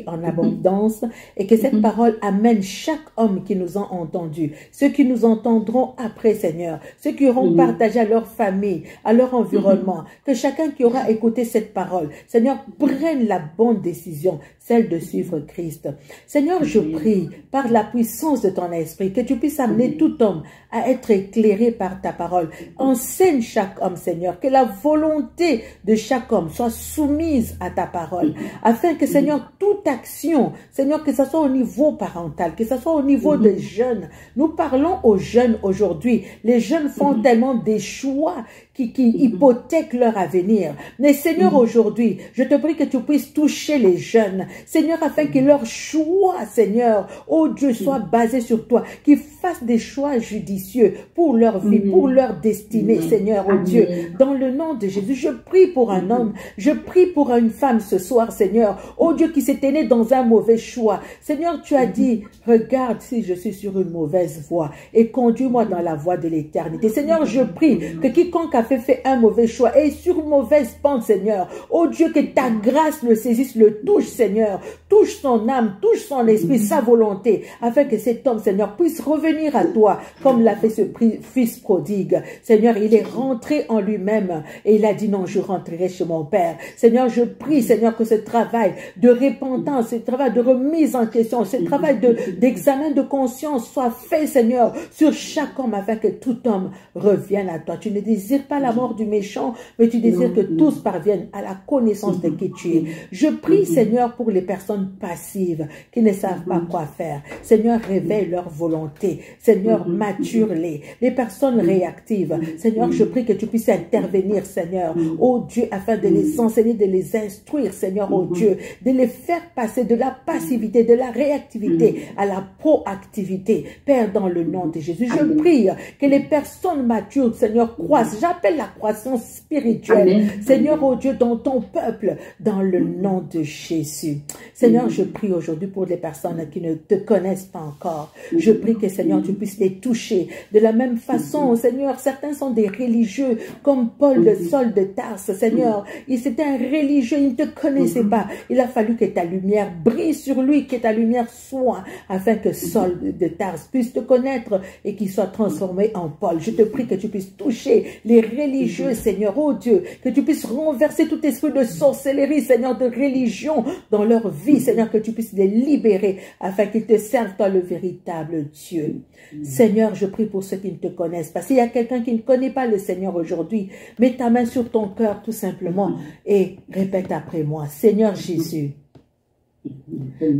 en abondance et que cette parole amène chaque homme qui nous a entendus, ceux qui nous entendront après, Seigneur, ceux qui auront partagé à leur famille, à leur environnement, que chacun qui aura écouté cette parole, Seigneur, prenne la bonne décision, celle de suivre Christ. Seigneur, je prie par la puissance de ton esprit que tu puisses amener tout homme à être éclairé par ta parole. Enseigne chaque homme, Seigneur, que la volonté de chaque homme soit soumise à ta parole, afin que, Seigneur, toute action, Seigneur, que ce soit au niveau parental, que ce soit au niveau des jeunes, nous parlons aux jeunes aujourd'hui. Les jeunes font tellement des choix qui hypothèquent leur avenir. Mais Seigneur, aujourd'hui, je te prie que tu puisses toucher les jeunes, Seigneur, afin que leur choix, Seigneur, oh Dieu, soit basé sur toi, qu'ils fassent des choix judicieux pour leur vie, pour leur destinée, Seigneur, oh Dieu. Dans le nom de Jésus, je prie pour un homme, je prie pour une femme ce soir, Seigneur, oh Dieu, qui s'était né dans un mauvais choix. Seigneur, tu as dit, regarde si je suis sur une mauvaise voie et conduis-moi dans la voie de l'éternité. Seigneur, je prie que quiconque a fait un mauvais choix et sur une mauvaise pente, Seigneur, oh Dieu, que ta grâce le saisisse, le touche, Seigneur, touche son âme, touche son esprit, sa volonté, afin que cet homme, Seigneur, puisse revenir à toi, comme l'a fait ce fils prodigue. Seigneur, il est rentré en lui-même et il a dit non, je rentrerai chez mon Père. Seigneur, je prie, Seigneur, que ce travail de repentance, ce travail de remise en question, ce travail d'examen de conscience soit fait, Seigneur, sur chaque homme, afin que tout homme revienne à toi. Tu ne désires pas la mort du méchant, mais tu désires que tous parviennent à la connaissance de qui tu es. Je prie, Seigneur, pour les personnes passives qui ne savent pas quoi faire. Seigneur, réveille leur volonté. Seigneur, mature-les. Les personnes réactives, Seigneur, je prie que tu puisses intervenir, Seigneur, oh Dieu, afin de les enseigner, de les instruire, Seigneur, oh Dieu, de les faire passer de la passivité, de la réactivité à la proactivité. Père, dans le nom de Jésus, je prie que les personnes matures, Seigneur, croissent. J'appelle la croissance spirituelle, Seigneur, oh Dieu, dans ton peuple, dans le nom de Jésus. Seigneur, je prie aujourd'hui pour les personnes qui ne te connaissent pas encore. Je prie que, Seigneur, tu puisses les toucher. De la même façon, Seigneur, certains sont des religieux, comme Paul de Saul de Tarse. Seigneur, c'était un religieux, il ne te connaissait pas. Il a fallu que ta lumière brille sur lui, que ta lumière soit, afin que Saul de Tarse puisse te connaître et qu'il soit transformé en Paul. Je te prie que tu puisses toucher les religieux, Seigneur, oh Dieu, que tu puisses renverser tout esprit de sorcellerie, Seigneur, de religion dans leur vie, Seigneur, que tu puisses les libérer afin qu'ils te servent, toi, le véritable Dieu. Seigneur, je prie pour ceux qui ne te connaissent pas. S'il y a quelqu'un qui ne connaît pas le Seigneur aujourd'hui, mets ta main sur ton cœur tout simplement et répète après moi. Seigneur Jésus,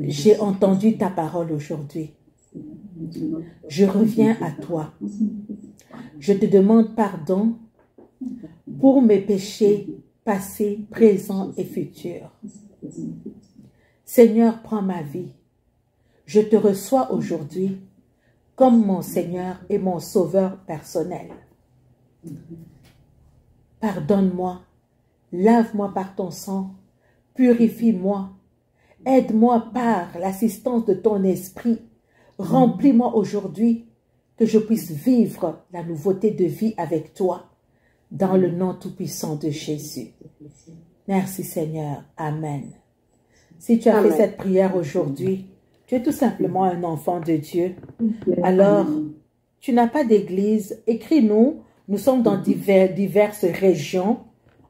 j'ai entendu ta parole aujourd'hui. Je reviens à toi. Je te demande pardon pour mes péchés passés, présents et futurs. Seigneur, prends ma vie. Je te reçois aujourd'hui comme mon Seigneur et mon Sauveur personnel. Pardonne-moi, lave-moi par ton sang, purifie-moi, aide-moi par l'assistance de ton esprit, remplis-moi aujourd'hui que je puisse vivre la nouveauté de vie avec toi, dans le nom tout-puissant de Jésus. Merci Seigneur. Amen. Si tu as fait cette prière aujourd'hui, tu es tout simplement un enfant de Dieu. Alors, tu n'as pas d'église, écris-nous. Nous sommes dans diverses régions.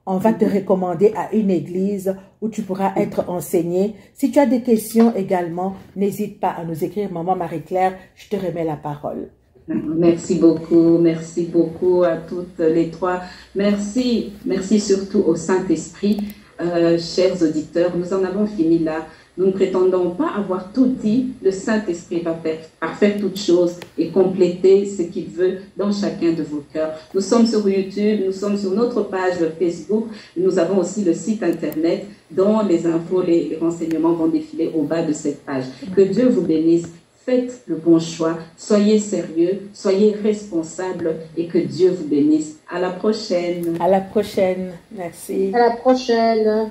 On va te recommander à une église où tu pourras être enseigné. Si tu as des questions également, n'hésite pas à nous écrire. Maman Marie-Claire, je te remets la parole. Merci beaucoup à toutes les trois. Merci surtout au Saint-Esprit. Chers auditeurs, nous en avons fini là. Nous ne prétendons pas avoir tout dit. Le Saint-Esprit va faire toutes choses et compléter ce qu'il veut dans chacun de vos cœurs. Nous sommes sur YouTube, nous sommes sur notre page Facebook. Nous avons aussi le site Internet dont les infos, les renseignements vont défiler au bas de cette page. Que Dieu vous bénisse. Faites le bon choix. Soyez sérieux, soyez responsables et que Dieu vous bénisse. À la prochaine. À la prochaine. Merci. À la prochaine.